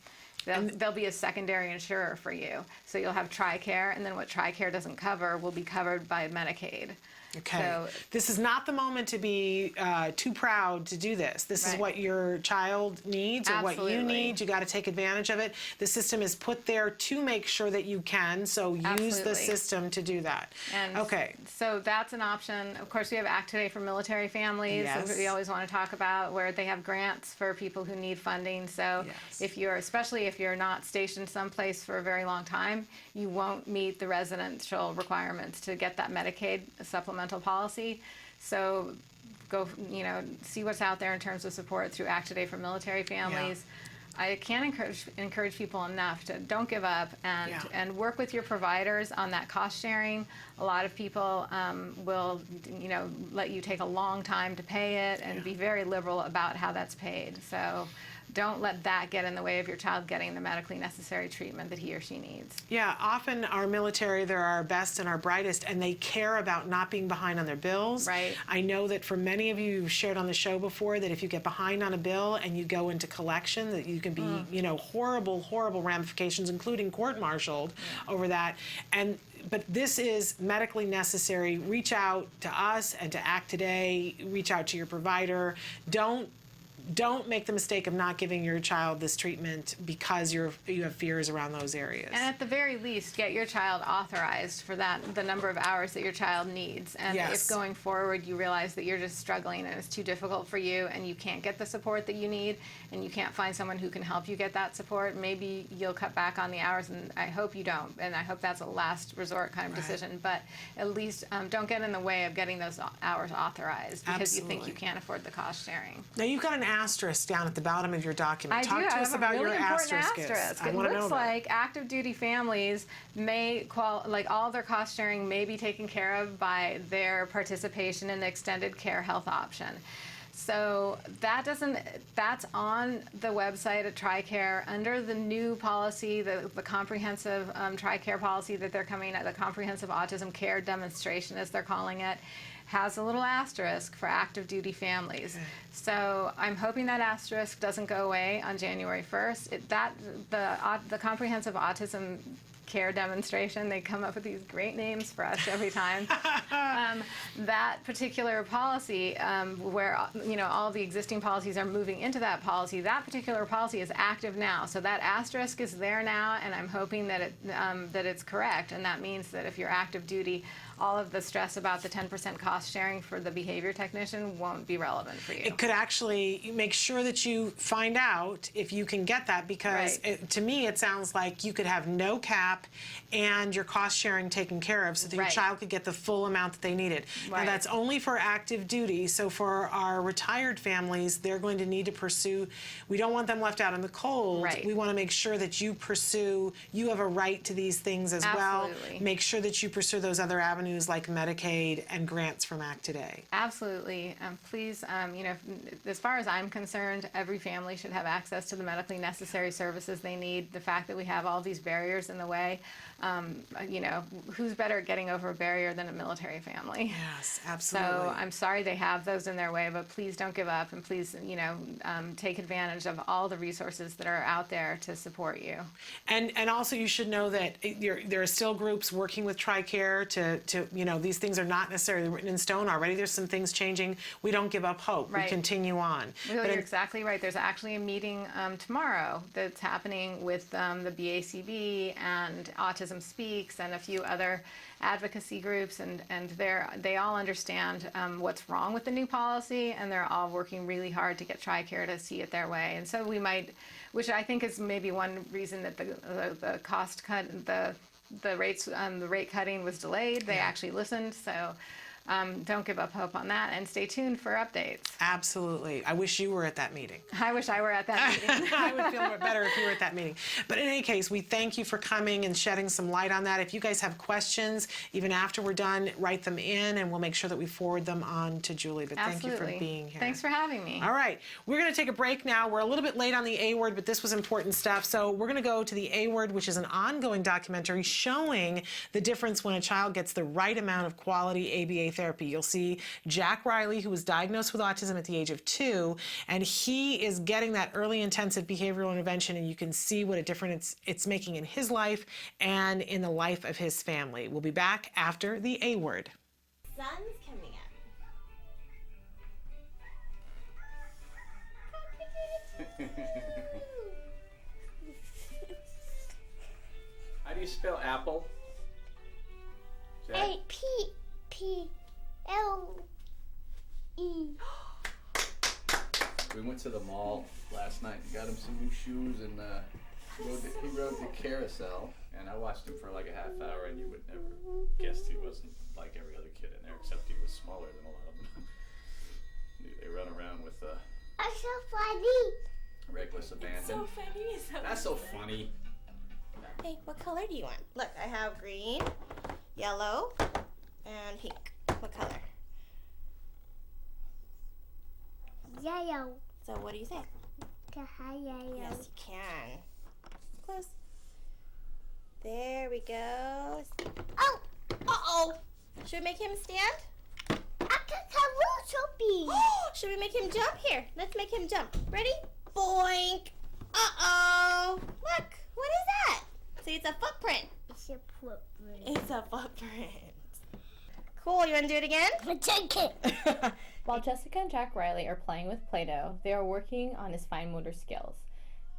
They'll be a secondary insurer for you. So you'll have TRICARE, and then what TRICARE doesn't cover will be covered by Medicaid. Okay. So, this is not the moment to be too proud to do this. This is Right. what your child needs or what you Absolutely. need. You got to take advantage of it. The system is put there to make sure that you can, so use the Absolutely. system to do that. And okay. So that's an option. Of course, we have Act Today for military families, Yes. that we always want to talk about, where they have grants for people who need funding. So if you're, especially if you're not stationed someplace for a very long time, you won't meet the residential requirements to get that Medicaid supplemental policy. So go, see what's out there in terms of support through Act Today for military families. I can't encourage people enough to don't give up and work with your providers on that cost sharing. A lot of people will, let you take a long time to pay it and be very liberal about how that's paid. So don't let that get in the way of your child getting the medically necessary treatment that he or she needs. Yeah, often our military, they're our best and our brightest, and they care about not being behind on their bills. Right. I know that for many of you, you've shared on the show before that if you get behind on a bill and you go into collection, that you can be, horrible, horrible ramifications, including court-martialed over that. But this is medically necessary. Reach out to us and to Act Today. Reach out to your provider. Don't make the mistake of not giving your child this treatment because you have fears around those areas. And at the very least, get your child authorized for the number of hours that your child needs. And if going forward you realize that you're just struggling and it's too difficult for you and you can't get the support that you need and you can't find someone who can help you get that support, maybe you'll cut back on the hours, and I hope you don't. And I hope that's a last resort kind of decision. But at least don't get in the way of getting those hours authorized because you think you can't afford the cost sharing. Now you've got an asterisk down at the bottom of your document. Talk to us about your asterisk. It looks like active duty families may all their cost sharing may be taken care of by their participation in the extended care health option. So that's on the website at TRICARE under the new policy, the comprehensive TRICARE policy that they're coming at, the comprehensive autism care demonstration as they're calling it, has a little asterisk for active duty families. Okay. So I'm hoping that asterisk doesn't go away on January 1st. The comprehensive autism care demonstration, they come up with these great names for us every time. That particular policy, where all the existing policies are moving into that particular policy is active now. So that asterisk is there now, and I'm hoping that it's correct. And that means that if you're active duty, all of the stress about the 10% cost sharing for the behavior technician won't be relevant for you. It could actually make sure that you find out if you can get that, because to me it sounds like you could have no cap and your cost sharing taken care of so that your child could get the full amount that they needed. Now that's only for active duty, so for our retired families, they're going to need to pursue, we don't want them left out in the cold. We want to make sure that you have a right to these things as well. Make sure that you pursue those other avenues like Medicaid and grants from Act Today. Absolutely. Please, as far as I'm concerned, every family should have access to the medically necessary services they need. The fact that we have all these barriers in the way, who's better at getting over a barrier than a military family? Yes, absolutely. So I'm sorry they have those in their way, but please don't give up, and please, take advantage of all the resources that are out there to support you. And also you should know that there are still groups working with TRICARE to these things are not necessarily written in stone already. There's some things changing. We don't give up hope. We continue on. Well, you're exactly right. There's actually a meeting tomorrow that's happening with the BACB and Autism Speaks and a few other advocacy groups, and they all understand what's wrong with the new policy, and they're all working really hard to get TRICARE to see it their way. And so we might, which I think is maybe one reason that the cost cut, the rate cutting was delayed. They actually listened, so don't give up hope on that, and stay tuned for updates. Absolutely. I wish you were at that meeting. I wish I were at that meeting. I would feel better if you were at that meeting. But in any case, we thank you for coming and shedding some light on that. If you guys have questions, even after we're done, write them in, and we'll make sure that we forward them on to Julie. But thank you for being here. Thanks for having me. All right. We're going to take a break now. We're a little bit late on the A word, but this was important stuff. So we're going to go to the A word, which is an ongoing documentary showing the difference when a child gets the right amount of quality ABA therapy. You'll see Jack Riley, who was diagnosed with autism at the age of 2, and he is getting that early intensive behavioral intervention, and you can see what a difference it's making in his life and in the life of his family. We'll be back after the A word. Sun's coming up. How do you spell apple? Jack? A-P-P-L-E. We went to the mall last night and got him some new shoes, and he rode the carousel, and I watched him for like a half hour, and you would never guess he wasn't like every other kid in there, except he was smaller than a lot of them. They run around with That's so funny. reckless abandon. So funny. That's so funny. Hey, what color do you want? Look, I have green, yellow, and pink. What color? Yellow. So what do you say? Yellow. Yes, you can. Close. There we go. Oh! Uh-oh! Should we make him stand? Should we make him jump? Here, let's make him jump. Ready? Boink! Uh-oh! Look! What is that? See, it's a footprint. It's a footprint. It's a footprint. Cool, you want to do it again? Take it! While Jessica and Jack Riley are playing with Play-Doh, they are working on his fine motor skills.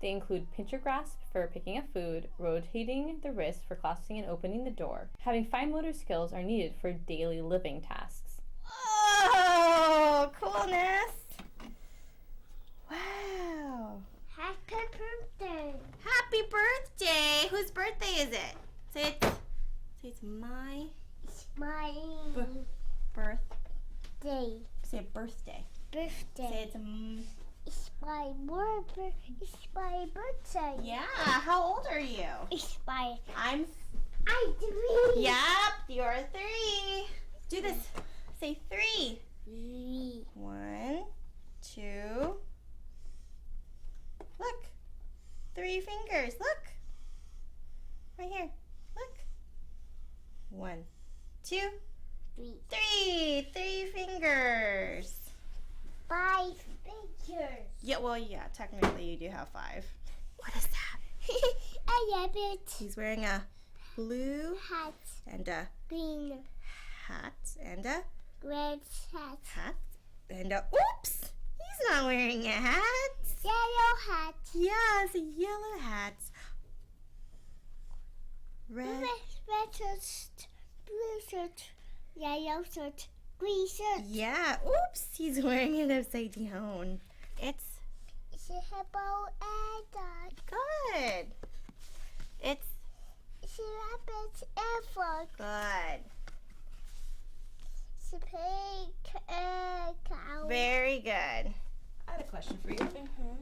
They include pincher grasp for picking up food, rotating the wrist for closing and opening the door. Having fine motor skills are needed for daily living tasks. Oh, coolness! Wow! Happy birthday! Happy birthday! Whose birthday is it? Say it's my. It's my birthday. Say birthday. Birthday. Say it's my birthday. It's my birthday. Yeah. How old are you? It's my. I'm 3. Yep. You're 3. Do this. Say 3. 3. 1, 2. Look. 3 fingers. Look. Right here. Look. 1, 2, 3. 3 fingers. 5 fingers. Yeah, well, yeah, technically you do have 5. What is that? A rabbit. He's wearing a blue hat and a green hat and a red hat and a oops. He's not wearing a hat. Yellow hat. Yeah, it's a yellow hat. Red shirt, blue shirt, yellow shirt, green shirt. Yeah, oops, he's wearing it upside down. It's a hippo and dog. Good. It's a rabbit and frog. Good. It's a pig and cow. Very good. I have a question for you.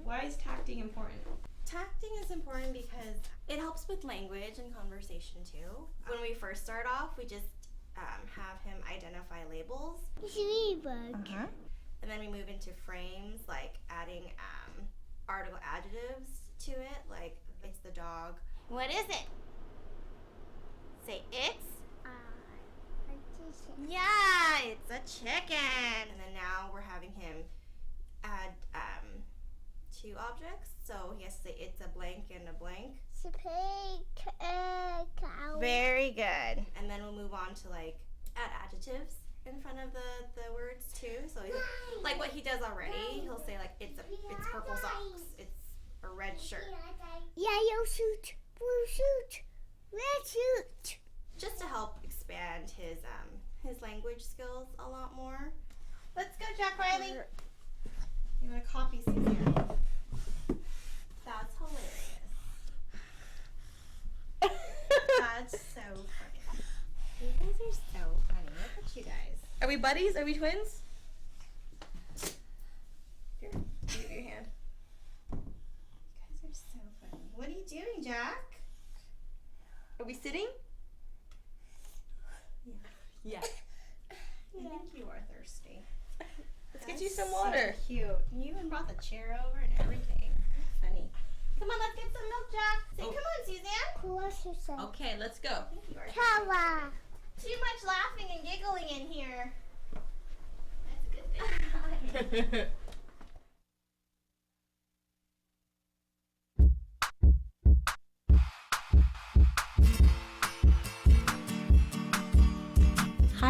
Why is tacting important? Tacting is important because it helps with language and conversation too. When we first start off, we just have him identify labels. And then we move into frames, like adding article adjectives to it, like it's the dog. What is it? Say it's. Yeah, it's a chicken. And then now we're having him add 2 objects. So he has to say it's a blank and a blank. It's a pig and cow. Very good. And then we'll move on to like add adjectives in front of the words too. So like what he does already, he'll say like it's purple socks. It's a red shirt. Yellow suit, blue suit, red suit. Just to help expand his language skills a lot more. Let's go, Jack Riley. You want to copy Suzanne? That's hilarious. That's so funny. You guys are so funny. Look at you guys. Are we buddies? Are we twins? Here, give your hand. You guys are so funny. What are you doing, Jack? Are we sitting? Yeah. I think you are thirsty. Let's get you some water. So cute. You even brought the chair over and everything. Funny. Come on, let's get some milk, Jack. Say, come on, Suzanne. Okay, let's go. Too much laughing and giggling in here. Hi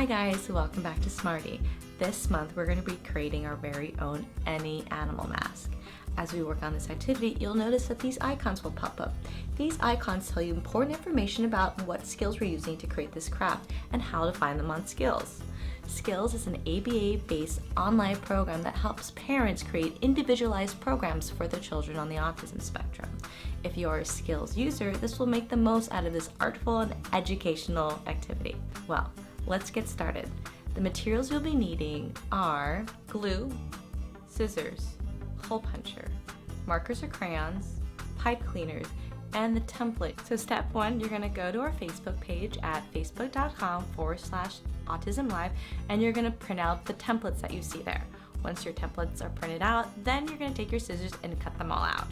guys, welcome back to Smarty. This month we're going to be creating our very own any animal mask. As we work on this activity, you'll notice that these icons will pop up. These icons tell you important information about what skills we're using to create this craft and how to find them on Skills. Skills is an ABA-based online program that helps parents create individualized programs for their children on the autism spectrum. If you're a Skills user, this will make the most out of this artful and educational activity. Well, let's get started. The materials you'll be needing are glue, scissors, hole puncher, markers or crayons, pipe cleaners, and the template. So step 1, you're going to go to our Facebook page at facebook.com/autism-live, and you're going to print out the templates that you see there. Once your templates are printed out, then you're going to take your scissors and cut them all out.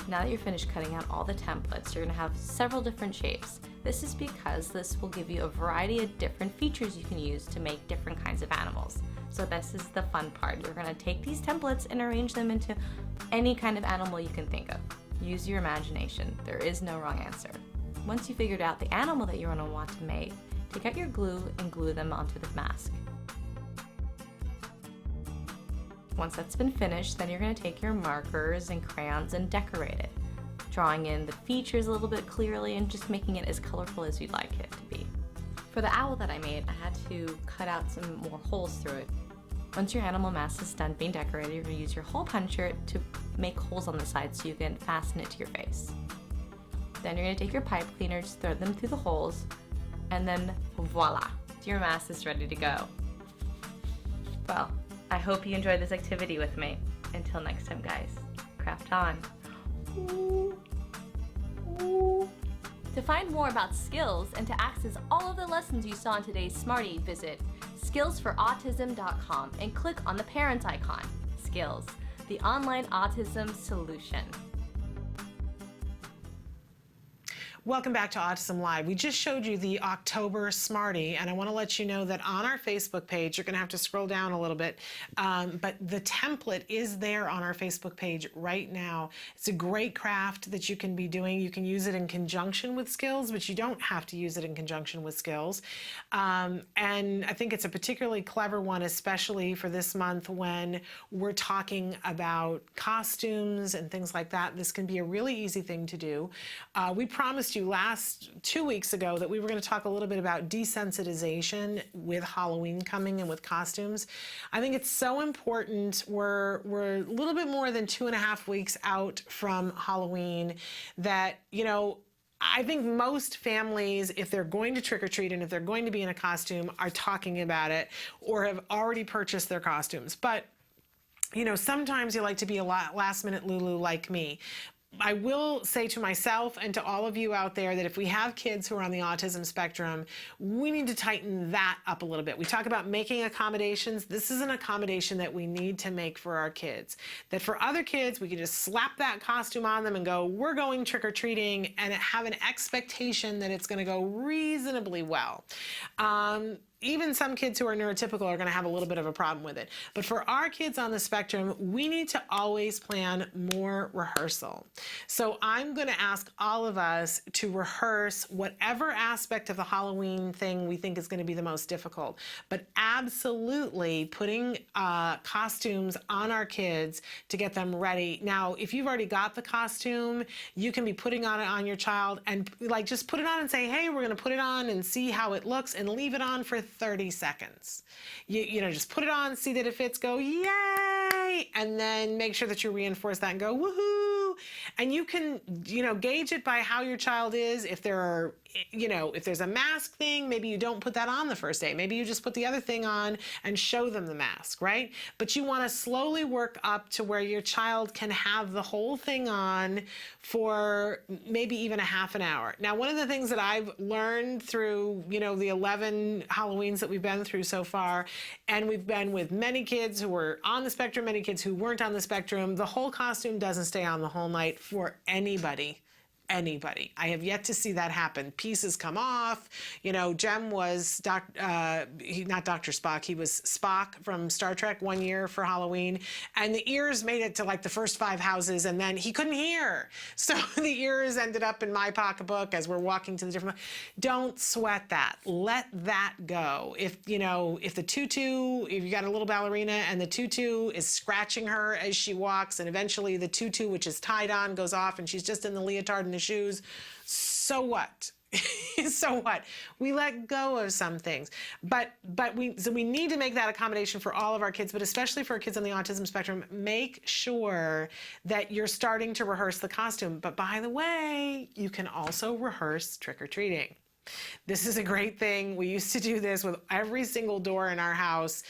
Now that you're finished cutting out all the templates, you're going to have several different shapes. This is because this will give you a variety of different features you can use to make different kinds of animals. So this is the fun part. You're going to take these templates and arrange them into any kind of animal you can think of. Use your imagination. There is no wrong answer. Once you figured out the animal that you're going to want to make, take out your glue and glue them onto the mask. Once that's been finished, then you're going to take your markers and crayons and decorate it, drawing in the features a little bit clearly and just making it as colorful as you'd like it to be. For the owl that I made, I had to cut out some more holes through it. Once your animal mask is done being decorated, you're going to use your hole puncher to make holes on the side so you can fasten it to your face. Then you're going to take your pipe cleaners, thread them through the holes, and then voila, your mask is ready to go. Well, I hope you enjoyed this activity with me. Until next time, guys, craft on. To find more about Skills and to access all of the lessons you saw in today's Smarty, visit skillsforautism.com and click on the parents icon. Skills, the online autism solution. Welcome back to Autism Live. We just showed you the October Smarty, and I want to let you know that on our Facebook page, you're going to have to scroll down a little bit, but the template is there on our Facebook page right now. It's a great craft that you can be doing. You can use it in conjunction with Skills, but you don't have to use it in conjunction with Skills. And I think it's a particularly clever one, especially for this month when we're talking about costumes and things like that. This can be a really easy thing to do. We promised you 2 weeks ago that we were going to talk a little bit about desensitization with Halloween coming and with costumes. I think it's so important. We're a little bit more than 2.5 weeks out from Halloween that, you know, I think most families, if they're going to trick-or-treat and if they're going to be in a costume, are talking about it or have already purchased their costumes. But, you know, sometimes you like to be a last-minute Lulu like me. I will say to myself and to all of you out there that if we have kids who are on the autism spectrum, we need to tighten that up a little bit. We talk about making accommodations. This is an accommodation that we need to make for our kids. That for other kids, we can just slap that costume on them and go, we're going trick-or-treating, and have an expectation that it's going to go reasonably well. Even some kids who are neurotypical are going to have a little bit of a problem with it. But for our kids on the spectrum, we need to always plan more rehearsal. So I'm going to ask all of us to rehearse whatever aspect of the Halloween thing we think is going to be the most difficult. But absolutely putting costumes on our kids to get them ready. Now, if you've already got the costume, you can be putting on it on your child and like just put it on and say, hey, we're going to put it on and see how it looks and leave it on for 30 seconds. You know, just put it on, see that it fits, go, yay! And then make sure that you reinforce that and go, woohoo! And you can, you know, gauge it by how your child is. If there are, you know, if there's a mask thing, maybe you don't put that on the first day. Maybe you just put the other thing on and show them the mask, right? But you want to slowly work up to where your child can have the whole thing on for maybe even a half an hour. Now, one of the things that I've learned through, you know, the 11 Halloweens that we've been through so far, and we've been with many kids who were on the spectrum, many kids who weren't on the spectrum, the whole costume doesn't stay on the whole night for anybody. anybody. I have yet to see that happen. Pieces come off. You know, Jem was not Dr. Spock. He was Spock from Star Trek one year for Halloween, and the ears made it to like the first 5 houses, and then he couldn't hear. So the ears ended up in my pocketbook as we're walking to the different. Don't sweat that. Let that go. If the tutu, if you got a little ballerina and the tutu is scratching her as she walks, and eventually the tutu, which is tied on, goes off, and she's just in the leotard and the shoes, so what? So what? We let go of some things, but we need to make that accommodation for all of our kids, but especially for our kids on the autism spectrum. Make sure that you're starting to rehearse the costume. But by the way, you can also rehearse trick-or-treating. This is a great thing. We used to do this with every single door in our house.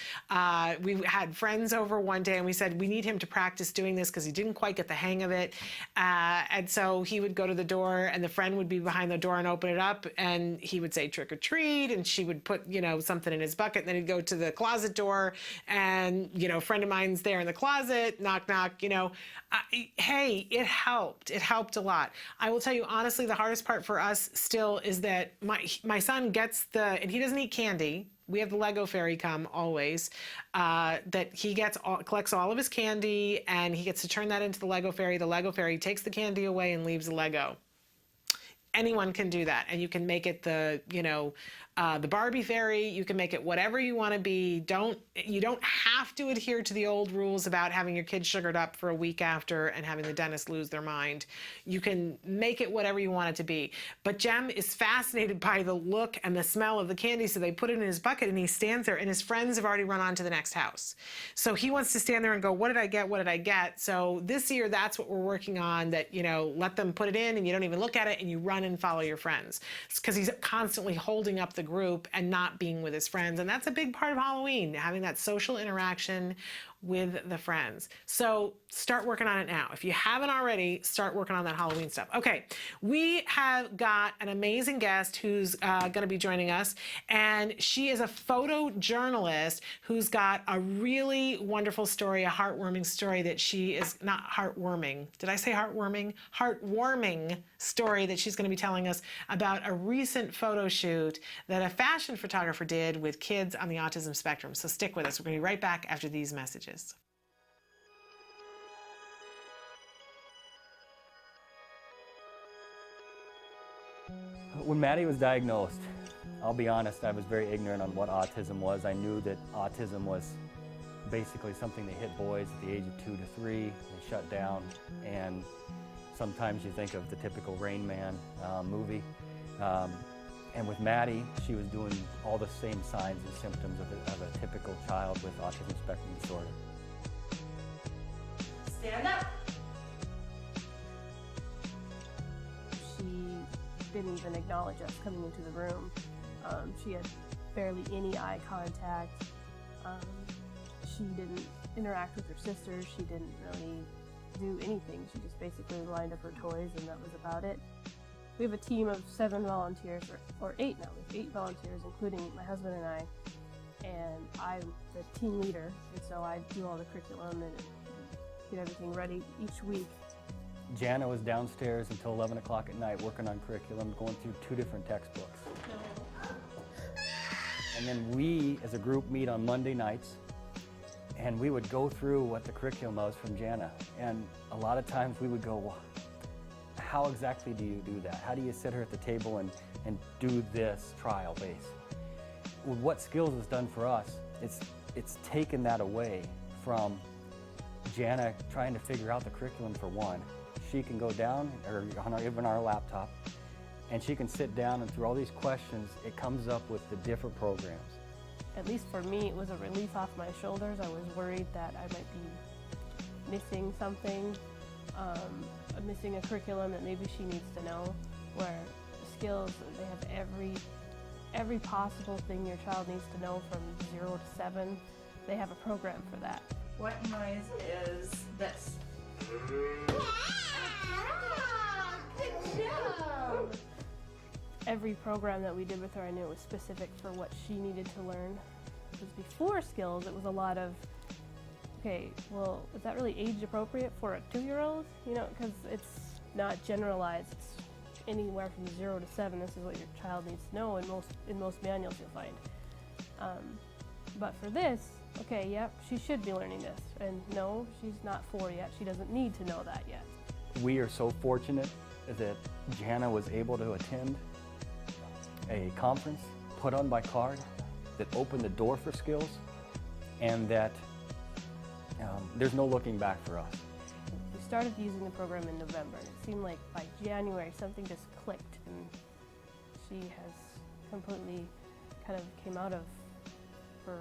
We had friends over one day and we said, we need him to practice doing this because he didn't quite get the hang of it. And so he would go to the door and the friend would be behind the door and open it up and he would say trick or treat, and she would put, something in his bucket, and then he'd go to the closet door and, a friend of mine's there in the closet, knock, knock, hey, it helped. It helped a lot. I will tell you, honestly, the hardest part for us still is that my son gets and he doesn't eat candy. We have the Lego fairy come always, that he collects all of his candy and he gets to turn that into the Lego fairy. The Lego fairy takes the candy away and leaves the Lego. Anyone can do that, and you can make it the Barbie fairy. You can make it whatever you want to be. You don't have to adhere to the old rules about having your kids sugared up for a week after and having the dentist lose their mind. You can make it whatever you want it to be. But Jem is fascinated by the look and the smell of the candy, so they put it in his bucket, and he stands there, and his friends have already run on to the next house. So he wants to stand there and go, what did I get? What did I get? So this year, that's what we're working on, that, let them put it in, and you don't even look at it, and you run and follow your friends. It's because he's constantly holding up the group and not being with his friends. And that's a big part of Halloween, having that social interaction with the friends. So start working on it now. If you haven't already, start working on that Halloween stuff. Okay, we have got an amazing guest who's going to be joining us, and she is a photojournalist who's got a really wonderful story, a heartwarming story that she is not heartwarming. Did I say heartwarming? Heartwarming story that she's going to be telling us about a recent photo shoot that a fashion photographer did with kids on the autism spectrum. So stick with us. We're going to be right back after these messages. When Maddie was diagnosed, I'll be honest, I was very ignorant on what autism was. I knew that autism was basically something that hit boys at the age of 2 to 3. They shut down, and sometimes you think of the typical Rain Man movie. And with Maddie, she was doing all the same signs and symptoms of a typical child with autism spectrum disorder. Stand up. She didn't even acknowledge us coming into the room. She had barely any eye contact. She didn't interact with her sisters. She didn't really do anything. She just basically lined up her toys, and that was about it. We have a team of 7 volunteers, or 8 now. We have 8 volunteers, including my husband and I. And I'm the team leader, and so I do all the curriculum and get everything ready each week. Jana was downstairs until 11 o'clock at night working on curriculum, going through 2 different textbooks. And then we, as a group, meet on Monday nights, and we would go through what the curriculum was from Jana. And a lot of times we would go, well, how exactly do you do that? How do you sit her at the table and do this trial base? What Skills has done for us, it's taken that away from Jana trying to figure out the curriculum for one. She can go down, or even our laptop, and she can sit down, and through all these questions, it comes up with the different programs. At least for me, it was a relief off my shoulders. I was worried that I might be missing something, missing a curriculum that maybe she needs to know, where Skills, they have every possible thing your child needs to know from 0 to 7. They have a program for that. What noise is this? Good job! Every program that we did with her, I knew it was specific for what she needed to learn. Because before Skills, it was a lot of, okay, well, is that really age appropriate for a 2-year-old? Because it's not generalized. It's anywhere from 0 to 7, this is what your child needs to know. In most manuals you'll find. But for this, okay, yep, she should be learning this. And no, she's not 4 yet. She doesn't need to know that yet. We are so fortunate that Jana was able to attend a conference put on by CARD that opened the door for skills, and that there's no looking back for us. We started using the program in November, and it seemed like by January something just clicked, and she has completely kind of came out of her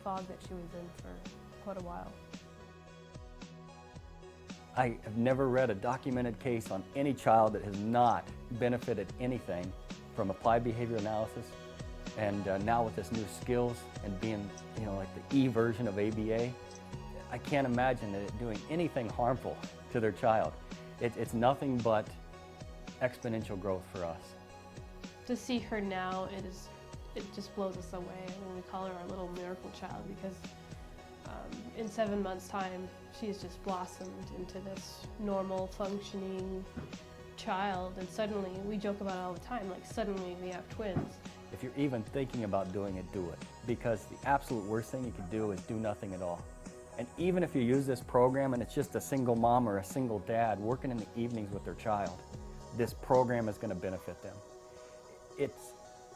fog that she was in for quite a while. I have never read a documented case on any child that has not benefited anything from applied behavior analysis, and now with this new skills and being, like the E version of ABA, I can't imagine it doing anything harmful to their child. It's nothing but exponential growth for us. To see her now, it just blows us away. I mean, we call her our little miracle child because in 7 months' time, she's just blossomed into this normal, functioning child, and suddenly, we joke about it all the time, like suddenly we have twins. If you're even thinking about doing it, do it. Because the absolute worst thing you could do is do nothing at all. And even if you use this program and it's just a single mom or a single dad working in the evenings with their child, this program is going to benefit them.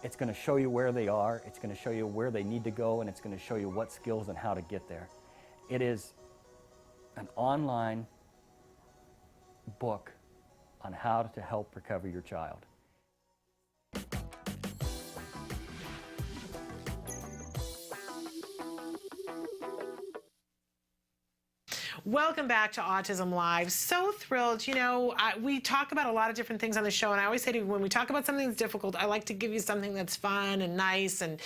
It's going to show you where they are, it's going to show you where they need to go, and it's going to show you what skills and how to get there. It is an online book on how to help recover your child. Welcome back to Autism Live. So thrilled. We talk about a lot of different things on the show, and I always say to you, when we talk about something that's difficult, I like to give you something that's fun and nice and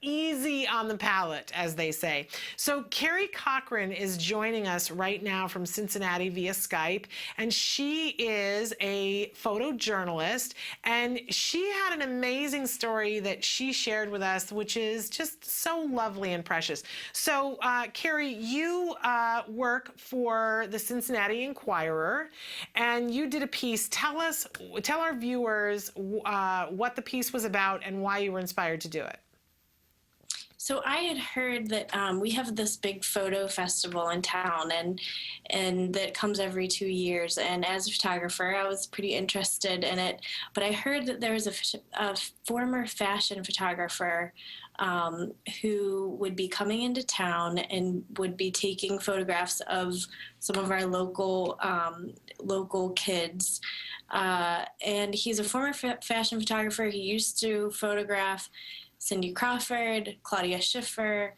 easy on the palate, as they say. So Carrie Cochran is joining us right now from Cincinnati via Skype, and she is a photojournalist, and she had an amazing story that she shared with us, which is just so lovely and precious. So Carrie, you work for the Cincinnati Enquirer, and you did a piece. Tell our viewers what the piece was about and why you were inspired to do it. So I had heard that we have this big photo festival in town, and that comes every 2 years. And as a photographer, I was pretty interested in it. But I heard that there was a former fashion photographer who would be coming into town and would be taking photographs of some of our local kids. And he's a former fashion photographer. He used to photograph Cindy Crawford, Claudia Schiffer.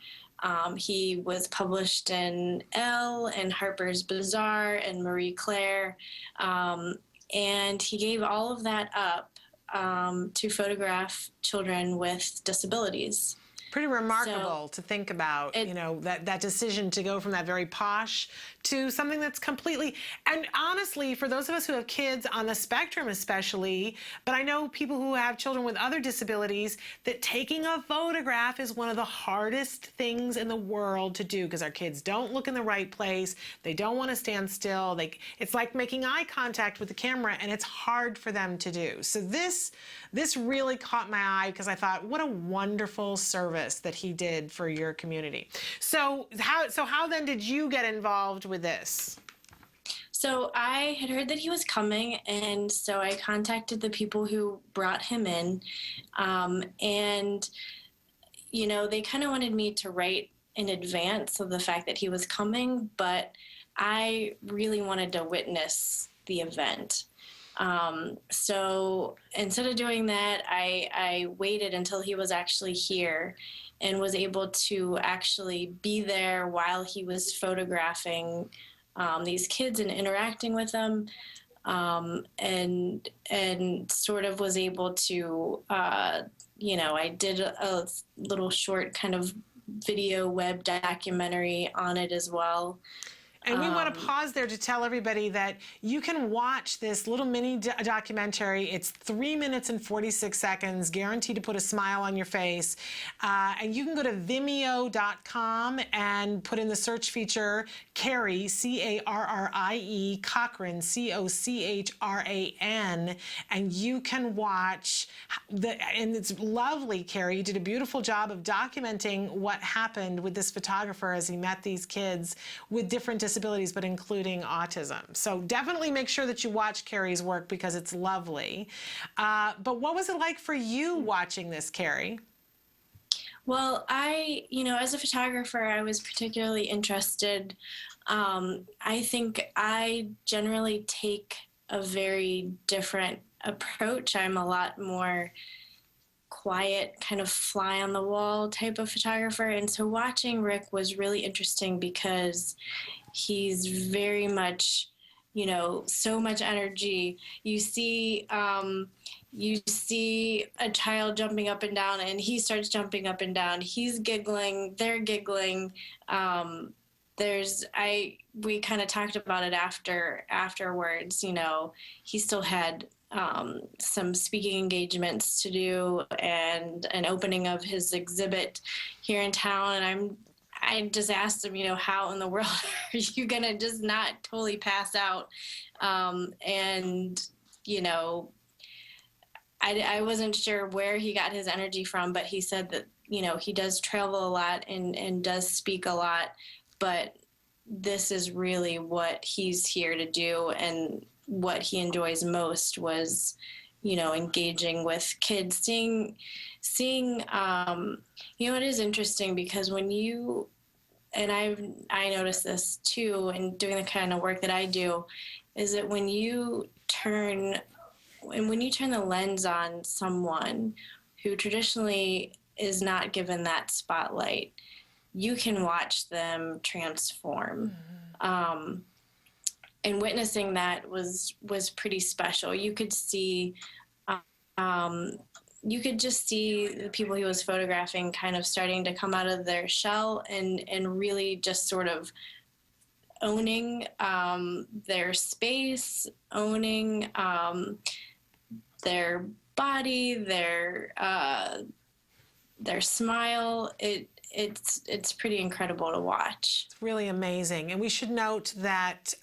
He was published in Elle and Harper's Bazaar and Marie Claire. And he gave all of that up to photograph children with disabilities. Pretty remarkable to think about, that decision to go from that very posh to something that's completely, and honestly, for those of us who have kids on the spectrum especially, but I know people who have children with other disabilities, that taking a photograph is one of the hardest things in the world to do, because our kids don't look in the right place, they don't want to stand still, it's like making eye contact with the camera, and it's hard for them to do. So this really caught my eye, because I thought, what a wonderful service that he did for your community. So how then did you get involved with this? So I had heard that he was coming, and so I contacted the people who brought him in, and they kind of wanted me to write in advance of the fact that he was coming, but I really wanted to witness the event. So instead of doing that, I waited until he was actually here and was able to actually be there while he was photographing these kids and interacting with them, and sort of was able to, I did a little short kind of video web documentary on it as well. And we want to pause there to tell everybody that you can watch this little mini documentary. It's 3 minutes and 46 seconds, guaranteed to put a smile on your face. And you can go to Vimeo.com and put in the search feature Carrie, C-A-R-R-I-E, Cochran, C-O-C-H-R-A-N, and you can watch and it's lovely, Carrie. You did a beautiful job of documenting what happened with this photographer as he met these kids with different disabilities, but including autism. So definitely make sure that you watch Carrie's work because it's lovely. But what was it like for you watching this, Carrie? Well, as a photographer, I was particularly interested. I think I generally take a very different approach. I'm a lot more quiet, kind of fly on the wall type of photographer. And so watching Rick was really interesting because he's very much, so much energy. You see a child jumping up and down and he starts jumping up and down. He's giggling, they're giggling. We kind of talked about it afterwards, he still had some speaking engagements to do and an opening of his exhibit here in town. And I just asked him, how in the world are you going to just not totally pass out? I wasn't sure where he got his energy from, but he said that, he does travel a lot and does speak a lot, but this is really what he's here to do. And what he enjoys most was, engaging with kids, seeing, it is interesting because when you, and I noticed this too, in doing the kind of work that I do, is that when you turn the lens on someone who traditionally is not given that spotlight, you can watch them transform. Mm-hmm. And witnessing that was pretty special. You could see, you could just see the people he was photographing kind of starting to come out of their shell and really just sort of owning their space, owning their body, their smile. It's pretty incredible to watch. It's really amazing. And we should note that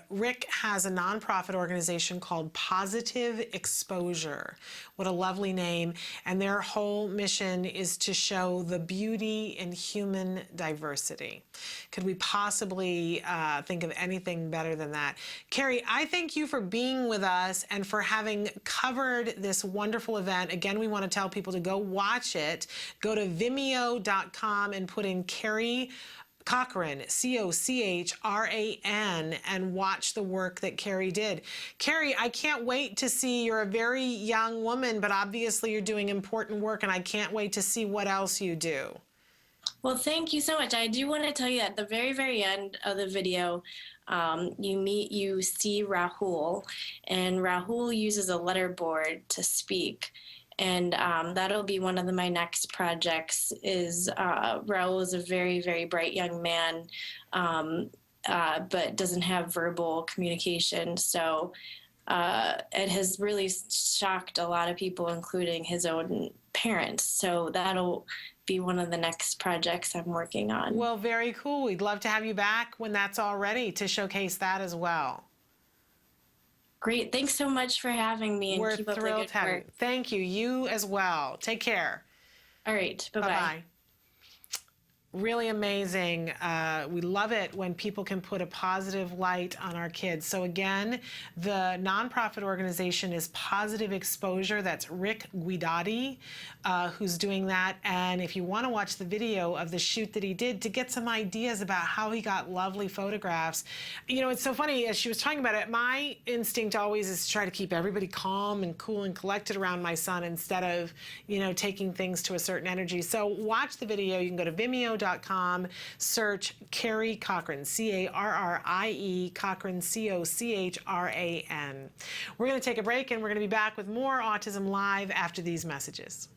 Rick has a nonprofit organization called Positive Exposure. What a lovely name. And their whole mission is to show the beauty in human diversity. Could we possibly think of anything better than that? Carrie, I thank you for being with us and for having covered this wonderful event. Again, we want to tell people to go watch it. Go to Vimeo.com and put in Carrie Cochran, C-O-C-H-R-A-N, and watch the work that Carrie did. Carrie, I can't wait to see, you're a very young woman, but obviously you're doing important work, and I can't wait to see what else you do. Well, thank you so much. I do want to tell you at the very, very end of the video, you see Rahul, and Rahul uses a letterboard to speak. And that'll be one of my next projects. Raul is a very, very bright young man, but doesn't have verbal communication. So it has really shocked a lot of people, including his own parents. So that'll be one of the next projects I'm working on. Well, very cool. We'd love to have you back when that's all ready to showcase that as well. Great. Thanks so much for having me. And We're keep up thrilled the good to have you. work. Thank you. You as well. Take care. All right. Bye-bye. Bye-bye. Really amazing. We love it when people can put a positive light on our kids. So again, the nonprofit organization is Positive Exposure. That's Rick Guidati who's doing that. And if you want to watch the video of the shoot that he did to get some ideas about how he got lovely photographs, it's so funny, as she was talking about it, my instinct always is to try to keep everybody calm and cool and collected around my son instead of, taking things to a certain energy. So watch the video. You can go to Vimeo.com, search Carrie Cochran, C-A-R-R-I-E, Cochran, C-O-C-H-R-A-N. We're going to take a break, and we're going to be back with more Autism Live after these messages.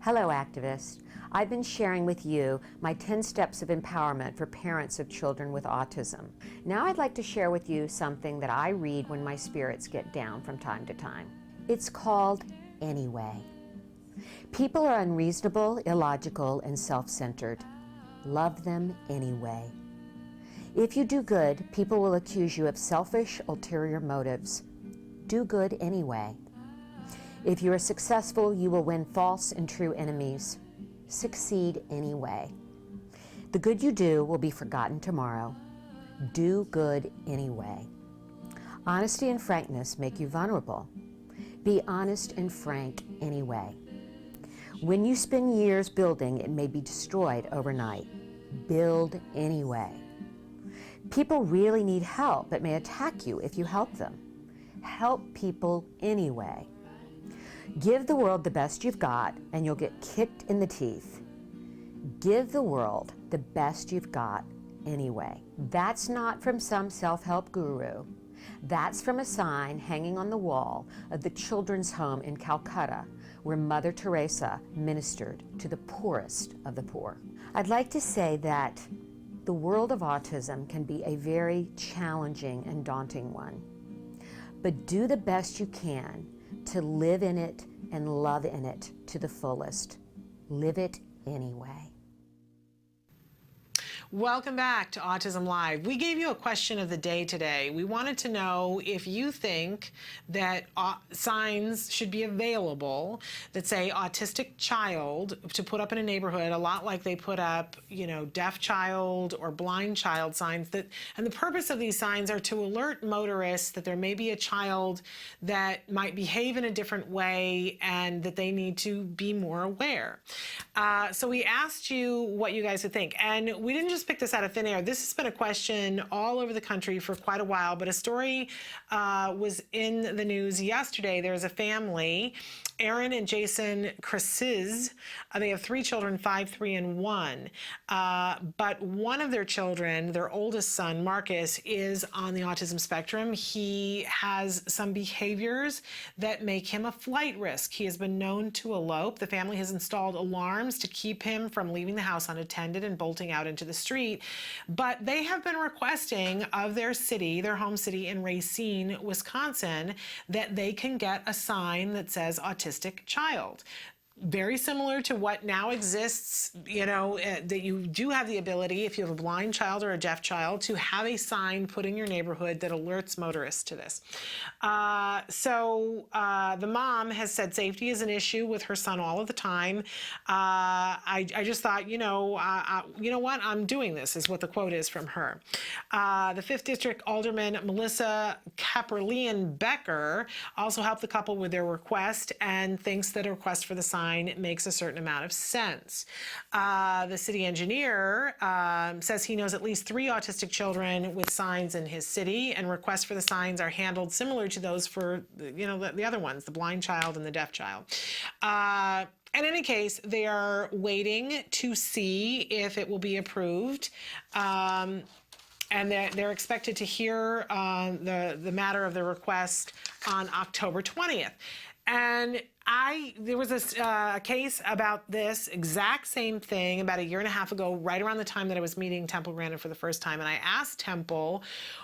Hello, activists. I've been sharing with you my 10 steps of empowerment for parents of children with autism. Now I'd like to share with you something that I read when my spirits get down from time to time. It's called Anyway. People are unreasonable, illogical, and self-centered. Love them anyway. If you do good, people will accuse you of selfish, ulterior motives. Do good anyway. If you are successful, you will win false and true enemies. Succeed anyway. The good you do will be forgotten tomorrow. Do good anyway. Honesty and frankness make you vulnerable. Be honest and frank anyway. When you spend years building, it may be destroyed overnight. Build anyway. People really need help but may attack you if you help them. Help people anyway. Give the world the best you've got and you'll get kicked in the teeth. Give the world the best you've got anyway. That's not from some self-help guru. That's from a sign hanging on the wall of the children's home in Calcutta, where Mother Teresa ministered to the poorest of the poor. I'd like to say that the world of autism can be a very challenging and daunting one. But do the best you can to live in it and love in it to the fullest. Live it anyway. Welcome back to Autism Live. We gave you a question of the day today. We wanted to know if you think that signs should be available that say autistic child to put up in a neighborhood, a lot like they put up, deaf child or blind child signs. And the purpose of these signs are to alert motorists that there may be a child that might behave in a different way and that they need to be more aware. So we asked you what you guys would think. And we didn't just pick this out of thin air. This has been a question all over the country for quite a while, but a story was in the news yesterday. There's a family, Aaron and Jason Chrises. They have 3 children, 5, 3, and 1. But one of their children, their oldest son, Marcus, is on the autism spectrum. He has some behaviors that make him a flight risk. He has been known to elope. The family has installed alarms to keep him from leaving the house unattended and bolting out into the street. But they have been requesting of their city, their home city in Racine, Wisconsin, that they can get a sign that says autistic child. Very similar to what now exists, that you do have the ability, if you have a blind child or a deaf child, to have a sign put in your neighborhood that alerts motorists to this. So the mom has said safety is an issue with her son all of the time. I just thought, you know what, I'm doing this, is what the quote is from her. The 5th District Alderman Melissa Caperlean Becker also helped the couple with their request and thinks that a request for the sign makes a certain amount of sense. The city engineer says he knows at least 3 autistic children with signs in his city, and requests for the signs are handled similar to those for the other ones, the blind child and the deaf child. In any case, they are waiting to see if it will be approved. And they're expected to hear the matter of the request on October 20th. And there was a case about this exact same thing about a year and a half ago, right around the time that I was meeting Temple Grandin for the first time. And I asked Temple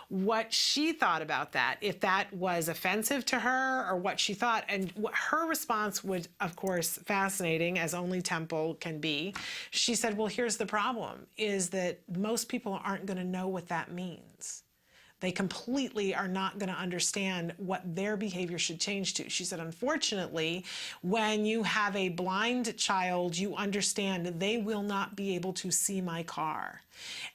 what she thought about that, if that was offensive to her or what she thought. And her response was, of course, fascinating, as only Temple can be. She said, well, here's the problem, is that most people aren't going to know what that means. They completely are not going to understand what their behavior should change to. She said, unfortunately, when you have a blind child, you understand they will not be able to see my car.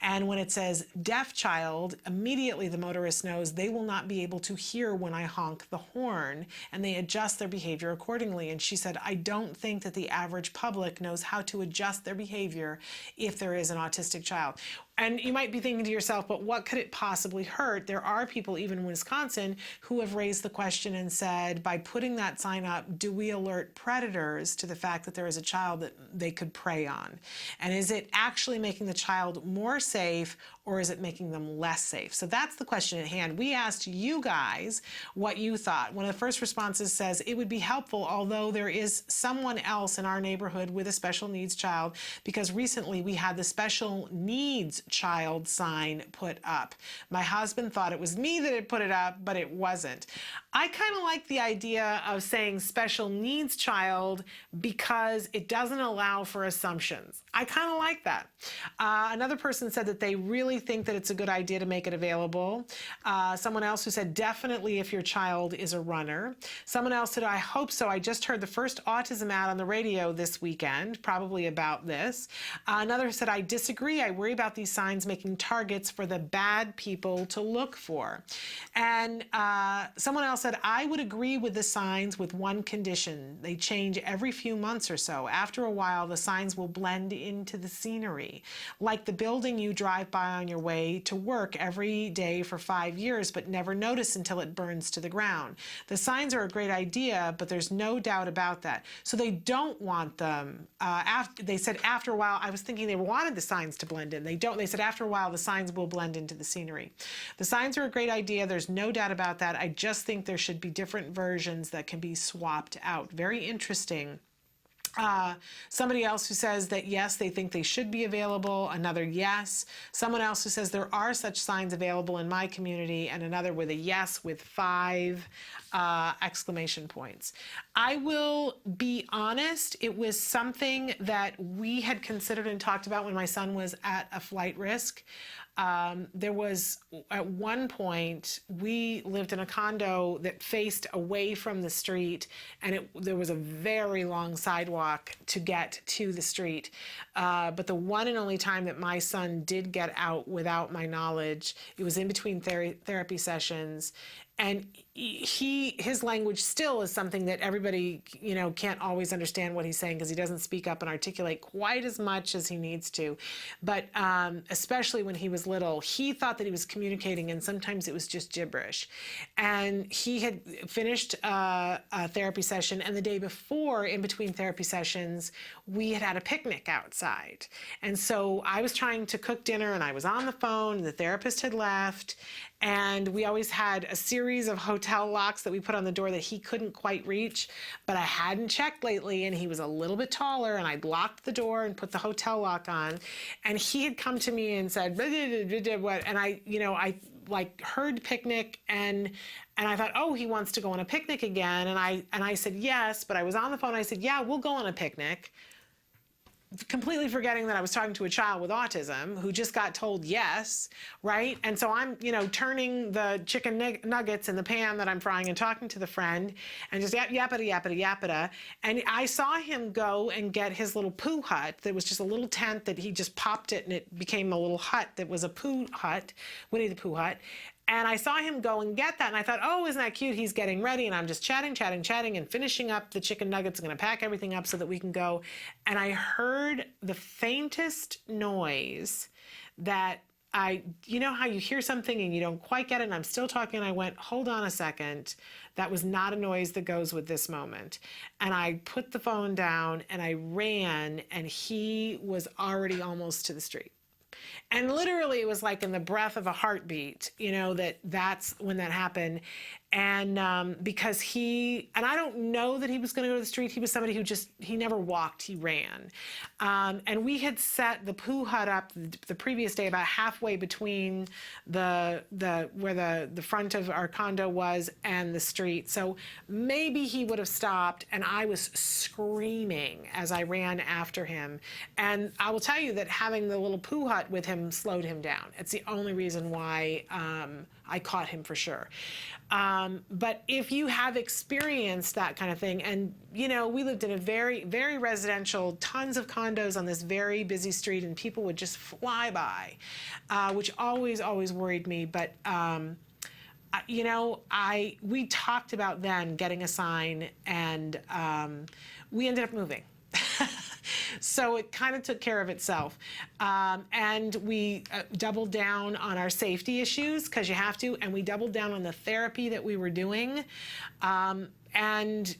And when it says deaf child, immediately the motorist knows they will not be able to hear when I honk the horn, and they adjust their behavior accordingly. And she said, I don't think that the average public knows how to adjust their behavior if there is an autistic child. And you might be thinking to yourself, but what could it possibly hurt? There are people, even in Wisconsin, who have raised the question and said, by putting that sign up, do we alert predators to the fact that there is a child that they could prey on? And is it actually making the child more safe, or is it making them less safe? So that's the question at hand. We asked you guys what you thought. One of the first responses says, it would be helpful, although there is someone else in our neighborhood with a special needs child, because recently we had the special needs child sign put up. My husband thought it was me that had put it up, but it wasn't. I kind of like the idea of saying special needs child because it doesn't allow for assumptions. I kind of like that. Another person said that they really think that it's a good idea to make it available. Someone else who said definitely if your child is a runner. Someone else said, I hope so. I just heard the first autism ad on the radio this weekend, probably about this. Another said, I disagree. I worry about these signs making targets for the bad people to look for. And someone else said, I would agree with the signs with one condition. They change every few months or so. After a while, the signs will blend into the scenery, like the building you drive by on your way to work every day for 5 years, but never notice until it burns to the ground. The signs are a great idea, but there's no doubt about that. So they don't want them. They said after a while, I was thinking they wanted the signs to blend in. They don't. They said after a while, the signs will blend into the scenery. The signs are a great idea. There's no doubt about that. I just think there should be different versions that can be swapped out. Very interesting. Somebody else who says that yes, they think they should be available. Another yes. Someone else who says there are such signs available in my community, and another with a yes with 5 exclamation points. I will be honest, it was something that we had considered and talked about when my son was at a flight risk. There was, at one point, we lived in a condo that faced away from the street, and there was a very long sidewalk to get to the street. But the one and only time that my son did get out without my knowledge, it was in between therapy sessions. And his language still is something that everybody, can't always understand what he's saying because he doesn't speak up and articulate quite as much as he needs to. But especially when he was little, he thought that he was communicating, and sometimes it was just gibberish. And he had finished a therapy session, and the day before, in between therapy sessions, we had a picnic outside. And so I was trying to cook dinner, and I was on the phone, and the therapist had left. And we always had a series of hotel locks that we put on the door that he couldn't quite reach, but I hadn't checked lately, and he was a little bit taller, and I'd locked the door and put the hotel lock on, and he had come to me and said, what? And I heard picnic, and I thought, oh, he wants to go on a picnic again, and I said yes, but I was on the phone. I said, yeah, we'll go on a picnic. Completely forgetting that I was talking to a child with autism who just got told yes, right? And so I'm, turning the chicken nuggets in the pan that I'm frying and talking to the friend and just yappity. And I saw him go and get his little poo hut that was just a little tent that he just popped it and it became a little hut that was a poo hut, Winnie the Pooh hut. And I saw him go and get that, and I thought, oh, isn't that cute? He's getting ready, and I'm just chatting, and finishing up the chicken nuggets. I'm going to pack everything up so that we can go. And I heard the faintest noise that you know how you hear something and you don't quite get it, and I'm still talking, and I went, hold on a second. That was not a noise that goes with this moment. And I put the phone down, and I ran, and he was already almost to the street. And literally it was like in the breath of a heartbeat, that's when that happened. And because and I don't know that he was going to go to the street. He was somebody who he never walked, he ran. And we had set the poo hut up the previous day about halfway between where the front of our condo was and the street. So maybe he would have stopped, and I was screaming as I ran after him. And I will tell you that having the little poo hut with him slowed him down. It's the only reason why I caught him for sure. But if you have experienced that kind of thing, and we lived in a very, very residential, tons of condos on this very busy street, and people would just fly by, which always worried me. But we talked about then getting a sign, and we ended up moving. So it kind of took care of itself. And we doubled down on our safety issues, because you have to, and we doubled down on the therapy that we were doing. And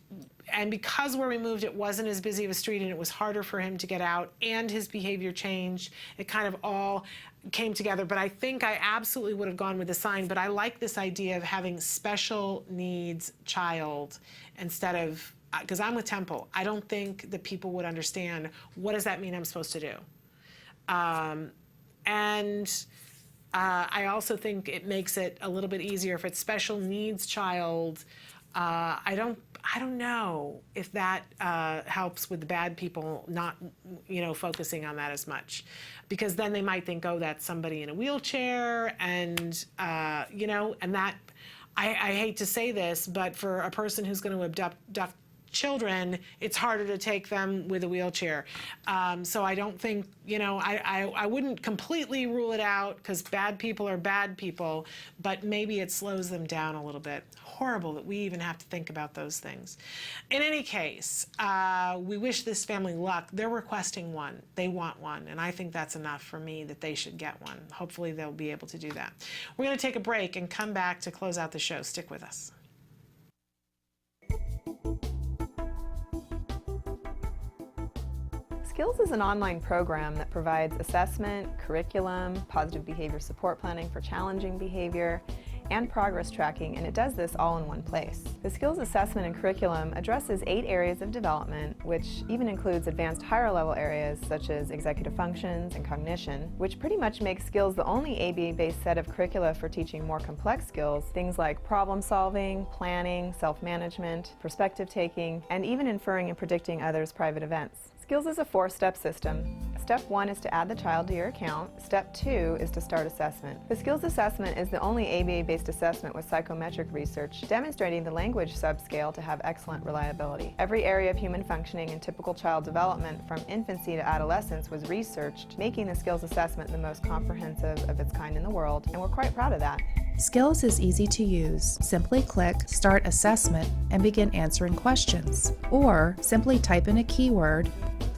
because where we moved, it wasn't as busy of a street, and it was harder for him to get out, and his behavior changed. It kind of all, came together, but I think I absolutely would have gone with the sign. But I like this idea of having special needs child instead of, because I'm with Temple. I don't think that people would understand, what does that mean I'm supposed to do? I also think it makes it a little bit easier if it's special needs child. I don't know if that helps with the bad people not, focusing on that as much, because then they might think, oh, that's somebody in a wheelchair, and and that I hate to say this, but for a person who's going to abduct children, it's harder to take them with a wheelchair. So I don't think, I wouldn't completely rule it out, because bad people are bad people, but maybe it slows them down a little bit. Horrible that we even have to think about those things. In any case, we wish this family luck. They're requesting one. They want one, and I think that's enough for me that they should get one. Hopefully they'll be able to do that. We're going to take a break and come back to close out the show. Stick with us. Skills is an online program that provides assessment, curriculum, positive behavior support planning for challenging behavior, and progress tracking, and it does this all in one place. The Skills Assessment and Curriculum addresses 8 areas of development, which even includes advanced higher level areas such as executive functions and cognition, which pretty much makes Skills the only ABA-based set of curricula for teaching more complex skills, things like problem solving, planning, self-management, perspective taking, and even inferring and predicting others' private events. Skills is a 4-step system. Step 1 is to add the child to your account. Step 2 is to start assessment. The Skills Assessment is the only ABA-based assessment with psychometric research demonstrating the language subscale to have excellent reliability. Every area of human functioning and typical child development from infancy to adolescence was researched, making the Skills Assessment the most comprehensive of its kind in the world, and we're quite proud of that. Skills is easy to use. Simply click Start Assessment and begin answering questions. Or simply type in a keyword,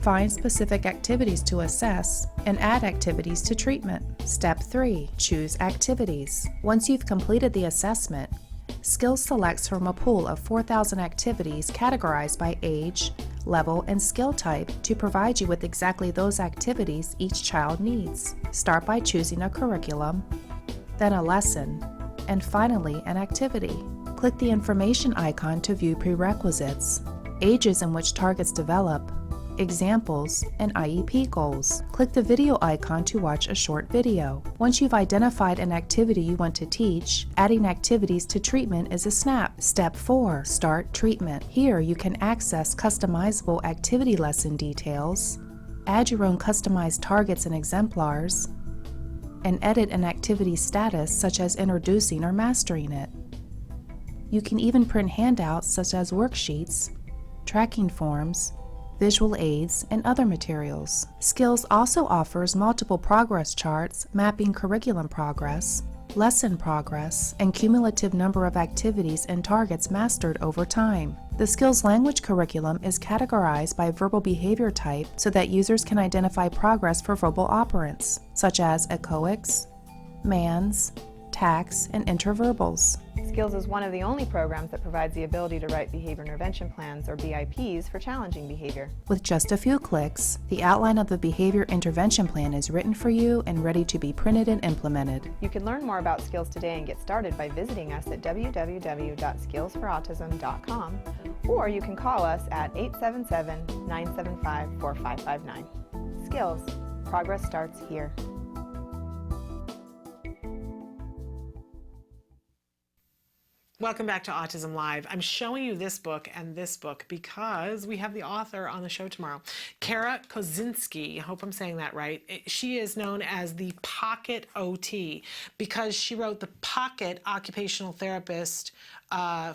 find specific activities to assess, and add activities to treatment. Step 3. Choose activities. Once you've completed the assessment, Skills selects from a pool of 4,000 activities categorized by age, level, and skill type to provide you with exactly those activities each child needs. Start by choosing a curriculum, then a lesson, and finally an activity. Click the information icon to view prerequisites, ages in which targets develop, examples, and IEP goals. Click the video icon to watch a short video. Once you've identified an activity you want to teach, adding activities to treatment is a snap. Step 4. Start treatment. Here you can access customizable activity lesson details, add your own customized targets and exemplars, and edit an activity status such as introducing or mastering it. You can even print handouts such as worksheets, tracking forms, visual aids, and other materials. Skills also offers multiple progress charts mapping curriculum progress, lesson progress, and cumulative number of activities and targets mastered over time. The Skills language curriculum is categorized by verbal behavior type so that users can identify progress for verbal operants, such as echoics, mans, tax, and interverbals. Skills is one of the only programs that provides the ability to write behavior intervention plans, or BIPs, for challenging behavior. With just a few clicks, the outline of the behavior intervention plan is written for you and ready to be printed and implemented. You can learn more about Skills today and get started by visiting us at www.skillsforautism.com, or you can call us at 877-975-4559. Skills. Progress starts here. Welcome back to Autism Live. I'm showing you this book and this book because we have the author on the show tomorrow, Kara Kozinski. I hope I'm saying that right. She is known as the Pocket OT because she wrote the Pocket Occupational Therapist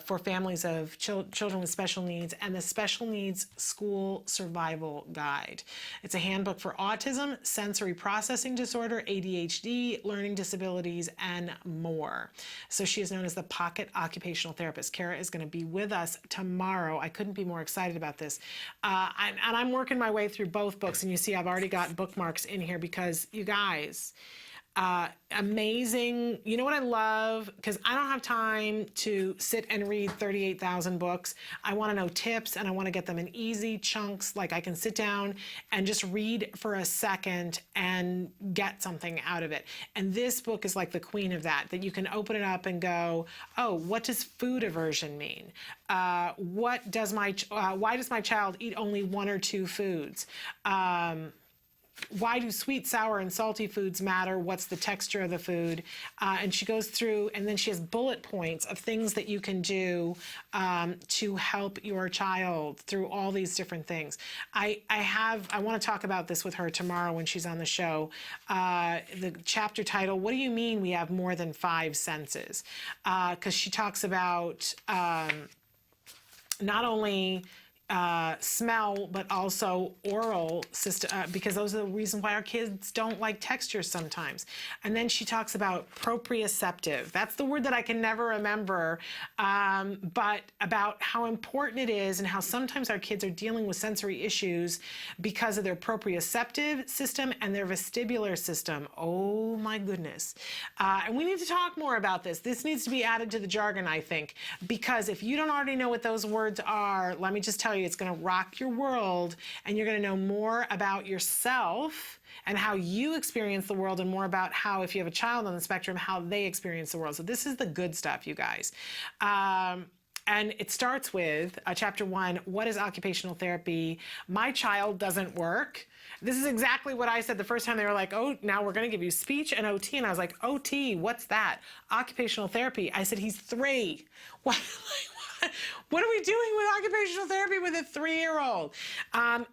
for families of children with special needs and the Special Needs School Survival Guide. It's a handbook for autism, sensory processing disorder, ADHD, learning disabilities, and more. So she is known as the Pocket Occupational Therapist. Kara is going to be with us tomorrow. I couldn't be more excited about this. And I'm working my way through both books, and you see I've already got bookmarks in here because, you guys, Amazing. You know what I love? Because I don't have time to sit and read 38,000 books. I want to know tips, and I want to get them in easy chunks. Like I can sit down and just read for a second and get something out of it. And this book is like the queen of that you can open it up and go, oh, what does food aversion mean? Why does my child eat only 1 or 2 foods? Why do sweet, sour, and salty foods matter? What's the texture of the food? And she goes through, and then she has bullet points of things that you can do to help your child through all these different things. I want to talk about this with her tomorrow when she's on the show. The chapter title, what do you mean we have more than 5 senses? Because she talks about not only smell, but also oral system, because those are the reasons why our kids don't like textures sometimes. And then she talks about proprioceptive. That's the word that I can never remember, but about how important it is and how sometimes our kids are dealing with sensory issues because of their proprioceptive system and their vestibular system. Oh my goodness. And we need to talk more about this. This needs to be added to the jargon, I think, because if you don't already know what those words are, let me just tell you, it's going to rock your world, and you're going to know more about yourself and how you experience the world, and more about how, if you have a child on the spectrum, how they experience the world. So this is the good stuff, you guys. And it starts with chapter 1, what is occupational therapy? My child doesn't work. This is exactly what I said the first time. They were like, oh, now we're going to give you speech and OT. And I was like, OT, what's that? Occupational therapy. I said, he's 3. What are we doing with occupational therapy with a 3-year-old?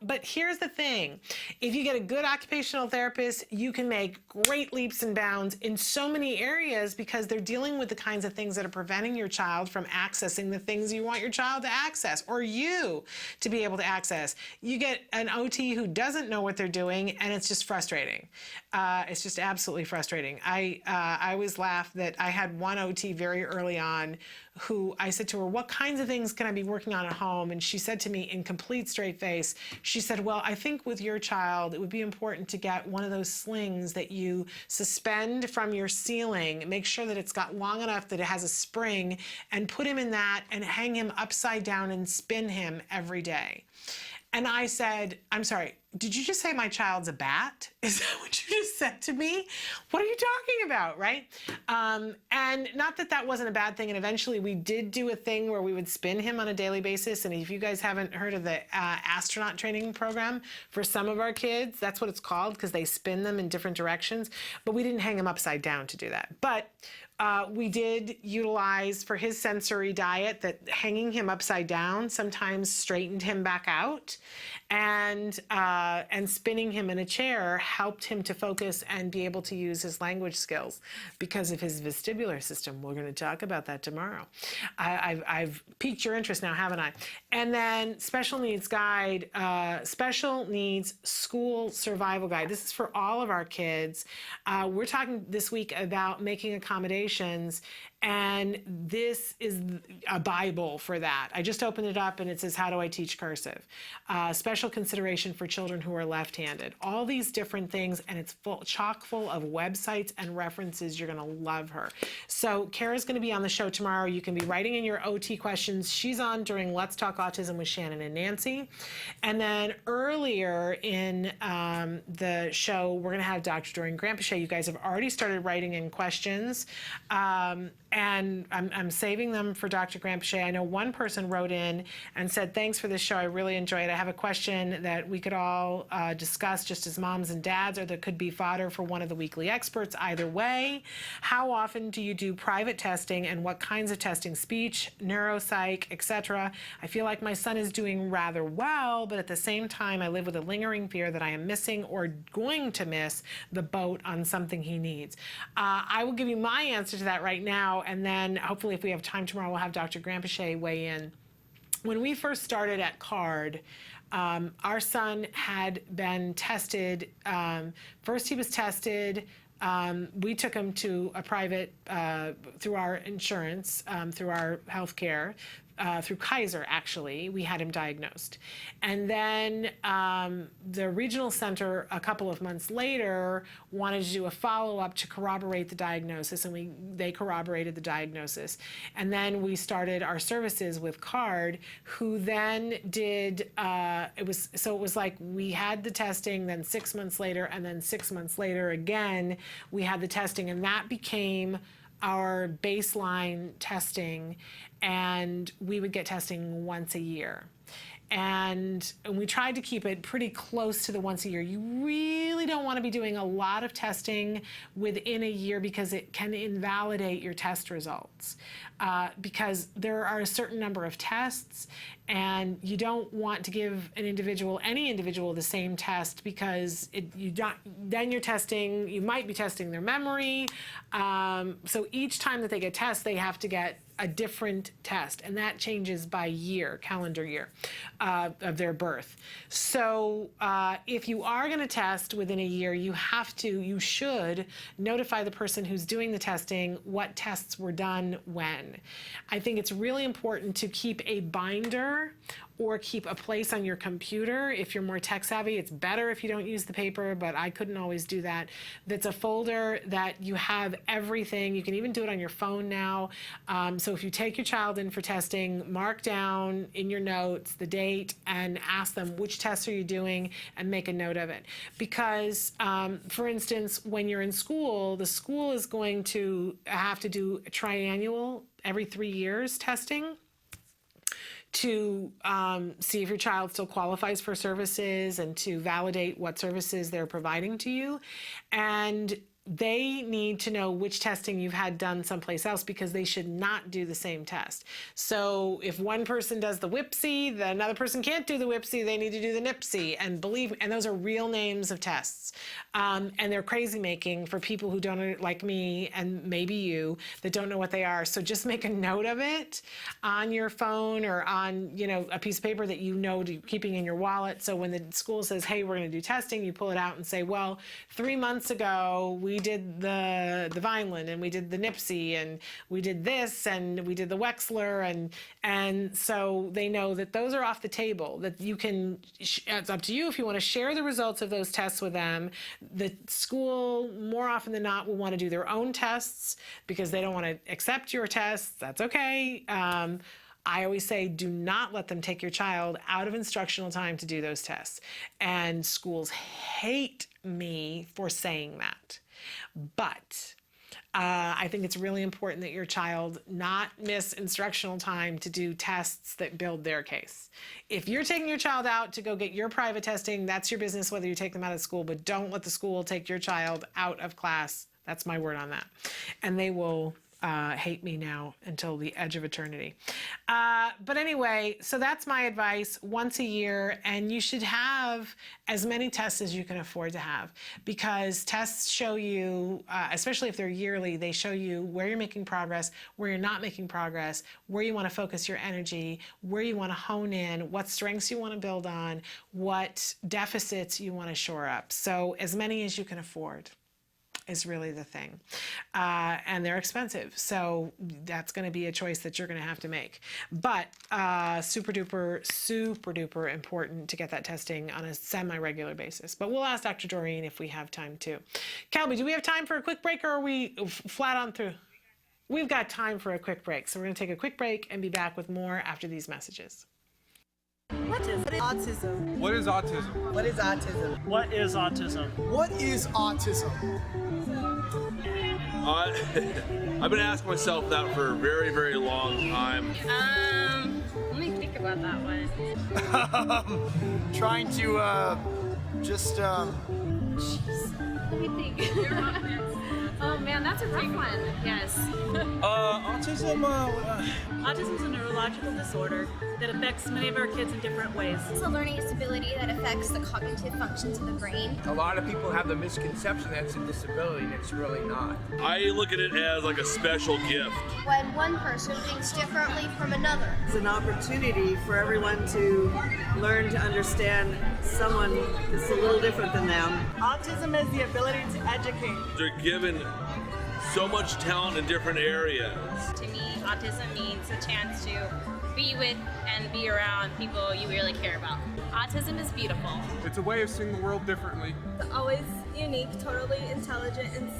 But here's the thing. If you get a good occupational therapist, you can make great leaps and bounds in so many areas, because they're dealing with the kinds of things that are preventing your child from accessing the things you want your child to access, or you to be able to access. You get an OT who doesn't know what they're doing, and it's just frustrating. It's just absolutely frustrating. I always laugh that I had one OT very early on who I said to her, what kinds of things can I be working on at home? And she said to me in complete straight face, she said, well, I think with your child, it would be important to get one of those slings that you suspend from your ceiling, make sure that it's got long enough that it has a spring, and put him in that and hang him upside down and spin him every day. And I said, I'm sorry, did you just say my child's a bat? Is that what you just said to me? What are you talking about, right? And not that that wasn't a bad thing. And eventually we did do a thing where we would spin him on a daily basis. And if you guys haven't heard of the astronaut training program for some of our kids, that's what it's called, because they spin them in different directions. But we didn't hang him upside down to do that. But we did utilize for his sensory diet that hanging him upside down sometimes straightened him back out, and spinning him in a chair helped him to focus and be able to use his language skills because of his vestibular system. We're going to talk about that tomorrow. I've piqued your interest now, haven't I? And then special needs guide, special needs school survival guide. This is for all of our kids. We're talking this week about making accommodations, and this is a Bible for that. I just opened it up and it says, how do I teach cursive? Special consideration for children who are left-handed. All these different things, and it's chock full of websites and references. You're going to love her. So Kara's going to be on the show tomorrow. You can be writing in your OT questions. She's on during Let's Talk Autism with Shannon and Nancy. And then earlier in the show, we're going to have Dr. Doreen Grandpichet. You guys have already started writing in questions. And I'm saving them for Dr. Grandpichet. I know one person wrote in and said, thanks for this show. I really enjoy it. I have a question that we could all discuss just as moms and dads, or that could be fodder for one of the weekly experts. Either way, how often do you do private testing, and what kinds of testing? Speech, neuropsych, etc. I feel like my son is doing rather well, but at the same time, I live with a lingering fear that I am missing or going to miss the boat on something he needs. I will give you my answer to that right now, and then hopefully if we have time tomorrow, we'll have Dr. Grandpichet weigh in. When we first started at CARD, our son had been tested. First he was tested. We took him to a private, through our insurance, through our health care, through Kaiser, actually, we had him diagnosed. And then the regional center, a couple of months later, wanted to do a follow-up to corroborate the diagnosis, and they corroborated the diagnosis. And then we started our services with CARD, who then did, it was like we had the testing, then 6 months later, and then 6 months later again, we had the testing, and that became our baseline testing, and we would get testing once a year. And we tried to keep it pretty close to the once a year. You really don't want to be doing a lot of testing within a year because it can invalidate your test results. Because there are a certain number of tests, and you don't want to give any individual the same test, because then you're testing, you might be testing their memory. So each time that they get tests, they have to get a different test, and that changes by year, calendar year of their birth. So if you are going to test within a year, you should notify the person who's doing the testing what tests were done when. I think it's really important to keep a binder or keep a place on your computer. If you're more tech savvy, it's better if you don't use the paper, but I couldn't always do that. That's a folder that you have everything. You can even do it on your phone now. So if you take your child in for testing, mark down in your notes the date and ask them which tests are you doing, and make a note of it. Because, for instance, when you're in school, the school is going to have to do a triannual, every 3 years testing, to see if your child still qualifies for services and to validate what services they're providing to you. And they need to know which testing you've had done someplace else, because they should not do the same test. So if one person does the WIPSI, then another person can't do the WIPSI, they need to do the NIPSI. And believe me, and those are real names of tests. And they're crazy making for people who don't, like me and maybe you, that don't know what they are. So just make a note of it on your phone or on, a piece of paper that keeping in your wallet. So when the school says, hey, we're going to do testing, you pull it out and say, well, 3 months ago, we did the Vineland, and we did the NIPSI, and we did this, and we did the Wexler, and so they know that those are off the table, that you can, it's up to you if you want to share the results of those tests with them. The school, more often than not, will want to do their own tests because they don't want to accept your tests. That's okay. I always say, do not let them take your child out of instructional time to do those tests. And schools hate me for saying that. But I think it's really important that your child not miss instructional time to do tests that build their case. If you're taking your child out to go get your private testing, that's your business whether you take them out of school, but don't let the school take your child out of class. That's my word on that. And they will hate me now until the edge of eternity. But anyway, so that's my advice, once a year, and you should have as many tests as you can afford to have, because tests show you, especially if they're yearly, they show you where you're making progress, where you're not making progress, where you want to focus your energy, where you want to hone in, what strengths you want to build on, what deficits you want to shore up. So as many as you can afford is really the thing. And they're expensive. So that's going to be a choice that you're going to have to make. But super duper important to get that testing on a semi-regular basis. But we'll ask Dr. Doreen if we have time too. Calby, do we have time for a quick break, or are we flat on through? We've got time for a quick break. So we're going to take a quick break and be back with more after these messages. What is autism? What is autism? What is autism? What is autism? What is autism? I've been asking myself that for a very, very long time. Let me think about that one. Trying to just Jeez. Let me think. Oh man, that's a big one. Yes. Autism is a neurological disorder that affects many of our kids in different ways. It's a learning disability that affects the cognitive functions of the brain. A lot of people have the misconception that it's a disability, and it's really not. I look at it as like a special gift. When one person thinks differently from another. It's an opportunity for everyone to learn to understand someone that's a little different than them. Autism is the ability to educate. They're given so much talent in different areas. To me, autism means a chance to be with and be around people you really care about. Autism is beautiful. It's a way of seeing the world differently. It's always unique, totally intelligent, and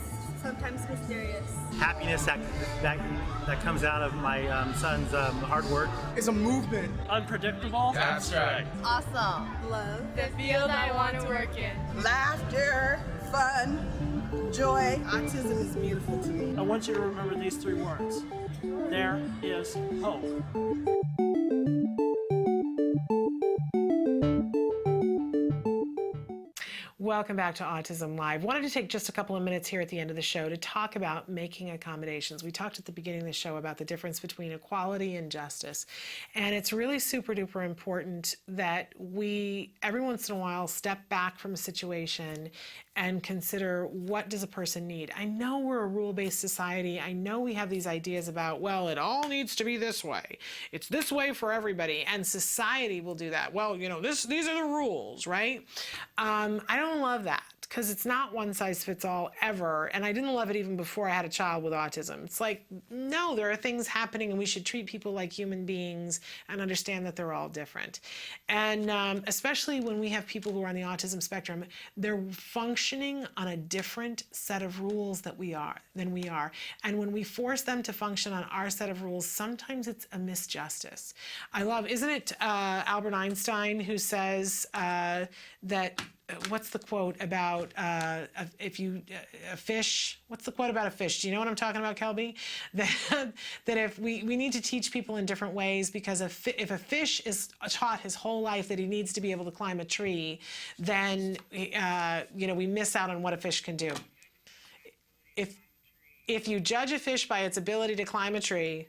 sometimes mysterious. Happiness that comes out of my son's hard work. It's a movement. Unpredictable. That's right. Awesome. Love. The field I want to work in. Laughter, fun, joy. Autism is beautiful to me. I want you to remember these 3 words. There is hope. Welcome back to Autism Live. Wanted to take just a couple of minutes here at the end of the show to talk about making accommodations. We talked at the beginning of the show about the difference between equality and justice. And it's really super duper important that we, every once in a while, step back from a situation and consider, what does a person need? I know we're a rule-based society. I know we have these ideas about, well, it all needs to be this way. It's this way for everybody. And society will do that. Well, you know, these are the rules, right? I don't love that, because it's not one size fits all ever. And I didn't love it even before I had a child with autism. It's like, no, there are things happening and we should treat people like human beings and understand that they're all different. And especially when we have people who are on the autism spectrum, they're functioning on a different set of rules than we are. And when we force them to function on our set of rules, sometimes it's a misjustice. I love, isn't it Albert Einstein who says that, what's the quote about a fish? What's the quote about a fish? Do you know what I'm talking about, Kelby? That if we need to teach people in different ways, because if a fish is taught his whole life that he needs to be able to climb a tree, then we miss out on what a fish can do. If you judge a fish by its ability to climb a tree,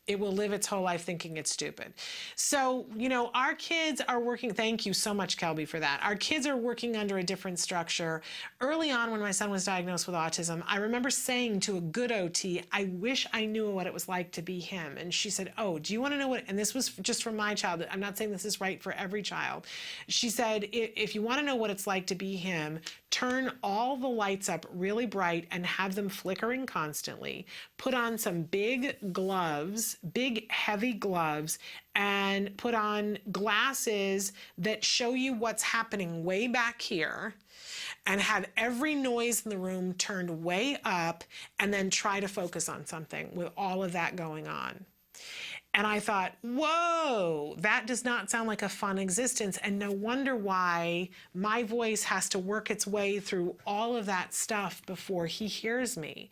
it will live its whole life thinking it's stupid. So, our kids are working, thank you so much, Kelby, for that. Our kids are working under a different structure. Early on, when my son was diagnosed with autism, I remember saying to a good OT, I wish I knew what it was like to be him. And she said, oh, do you want to know what, and this was just for my child, I'm not saying this is right for every child. She said, if you want to know what it's like to be him, turn all the lights up really bright and have them flickering constantly. Put on some big gloves, big heavy gloves, and put on glasses that show you what's happening way back here, and have every noise in the room turned way up, and then try to focus on something with all of that going on. And I thought, whoa, that does not sound like a fun existence. And no wonder why my voice has to work its way through all of that stuff before he hears me.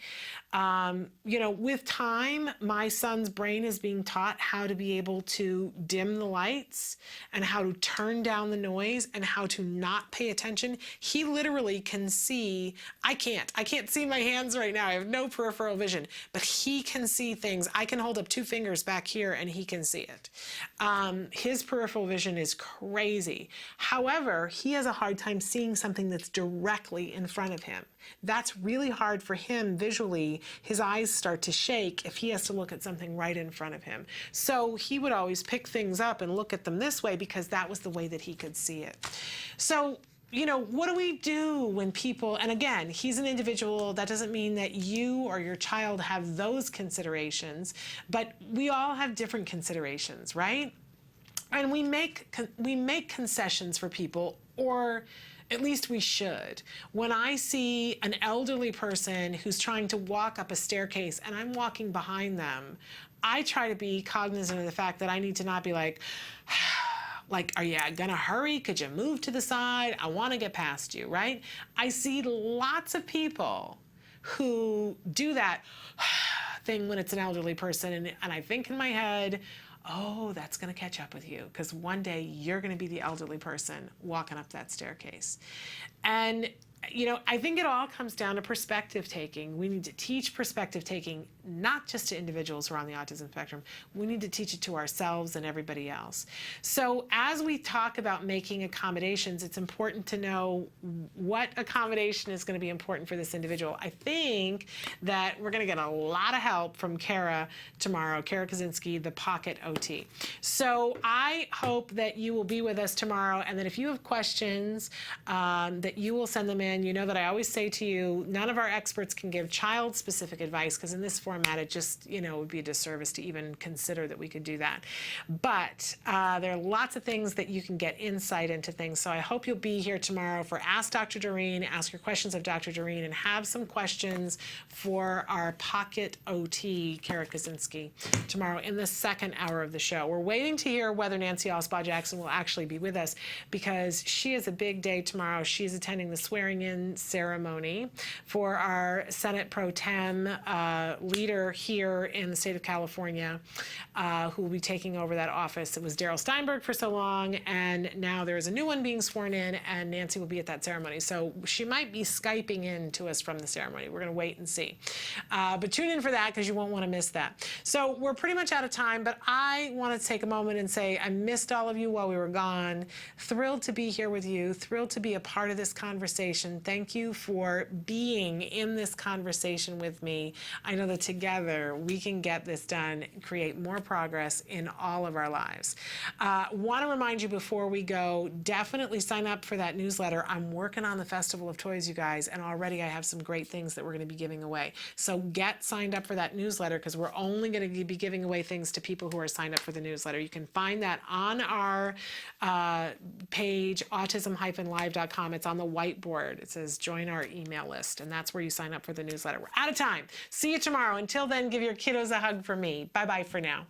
With time, my son's brain is being taught how to be able to dim the lights and how to turn down the noise and how to not pay attention. He literally can see, I can't see my hands right now. I have no peripheral vision, but he can see things. I can hold up 2 fingers back here and he can see it. His peripheral vision is crazy. However, he has a hard time seeing something that's directly in front of him. That's really hard for him visually. His eyes start to shake if he has to look at something right in front of him. So he would always pick things up and look at them this way because that was the way that he could see it. So, what do we do when people, and again, he's an individual, that doesn't mean that you or your child have those considerations, but we all have different considerations, right? And we make concessions for people, or at least we should. When I see an elderly person who's trying to walk up a staircase and I'm walking behind them, I try to be cognizant of the fact that I need to not be like, are you gonna hurry? Could you move to the side? I wanna get past you, right? I see lots of people who do that thing when it's an elderly person, and I think in my head, oh, that's gonna catch up with you, because one day you're gonna be the elderly person walking up that staircase. And I think it all comes down to perspective taking. We need to teach perspective taking, not just to individuals who are on the autism spectrum. We need to teach it to ourselves and everybody else. So as we talk about making accommodations, it's important to know what accommodation is going to be important for this individual. I think that we're going to get a lot of help from Kara tomorrow, Kara Kaczynski, the Pocket OT. So I hope that you will be with us tomorrow, and that if you have questions, that you will send them in in. You know that I always say to you, none of our experts can give child-specific advice, because in this format, it just, it would be a disservice to even consider that we could do that. But there are lots of things that you can get insight into things. So I hope you'll be here tomorrow for Ask Dr. Doreen, ask your questions of Dr. Doreen, and have some questions for our Pocket OT, Kara Kaczynski, tomorrow in the second hour of the show. We're waiting to hear whether Nancy Alspaugh-Jackson will actually be with us, because she has a big day tomorrow. She's attending the swearing-in ceremony for our Senate Pro Tem leader here in the state of California, who will be taking over that office. It was Darrell Steinberg for so long, and now there is a new one being sworn in, and Nancy will be at that ceremony. So she might be Skyping in to us from the ceremony. We're going to wait and see. But tune in for that, because you won't want to miss that. So we're pretty much out of time, but I want to take a moment and say I missed all of you while we were gone. Thrilled to be here with you. Thrilled to be a part of this conversation. Thank you for being in this conversation with me. I know that together we can get this done, create more progress in all of our lives. Want to remind you before we go, definitely sign up for that newsletter. I'm working on the Festival of Toys, you guys, and already I have some great things that we're going to be giving away. So get signed up for that newsletter, because we're only going to be giving away things to people who are signed up for the newsletter. You can find that on our page, autism-live.com. It's on the whiteboard. It says join our email list, and that's where you sign up for the newsletter. We're out of time. See you tomorrow. Until then, give your kiddos a hug from me. Bye-bye for now.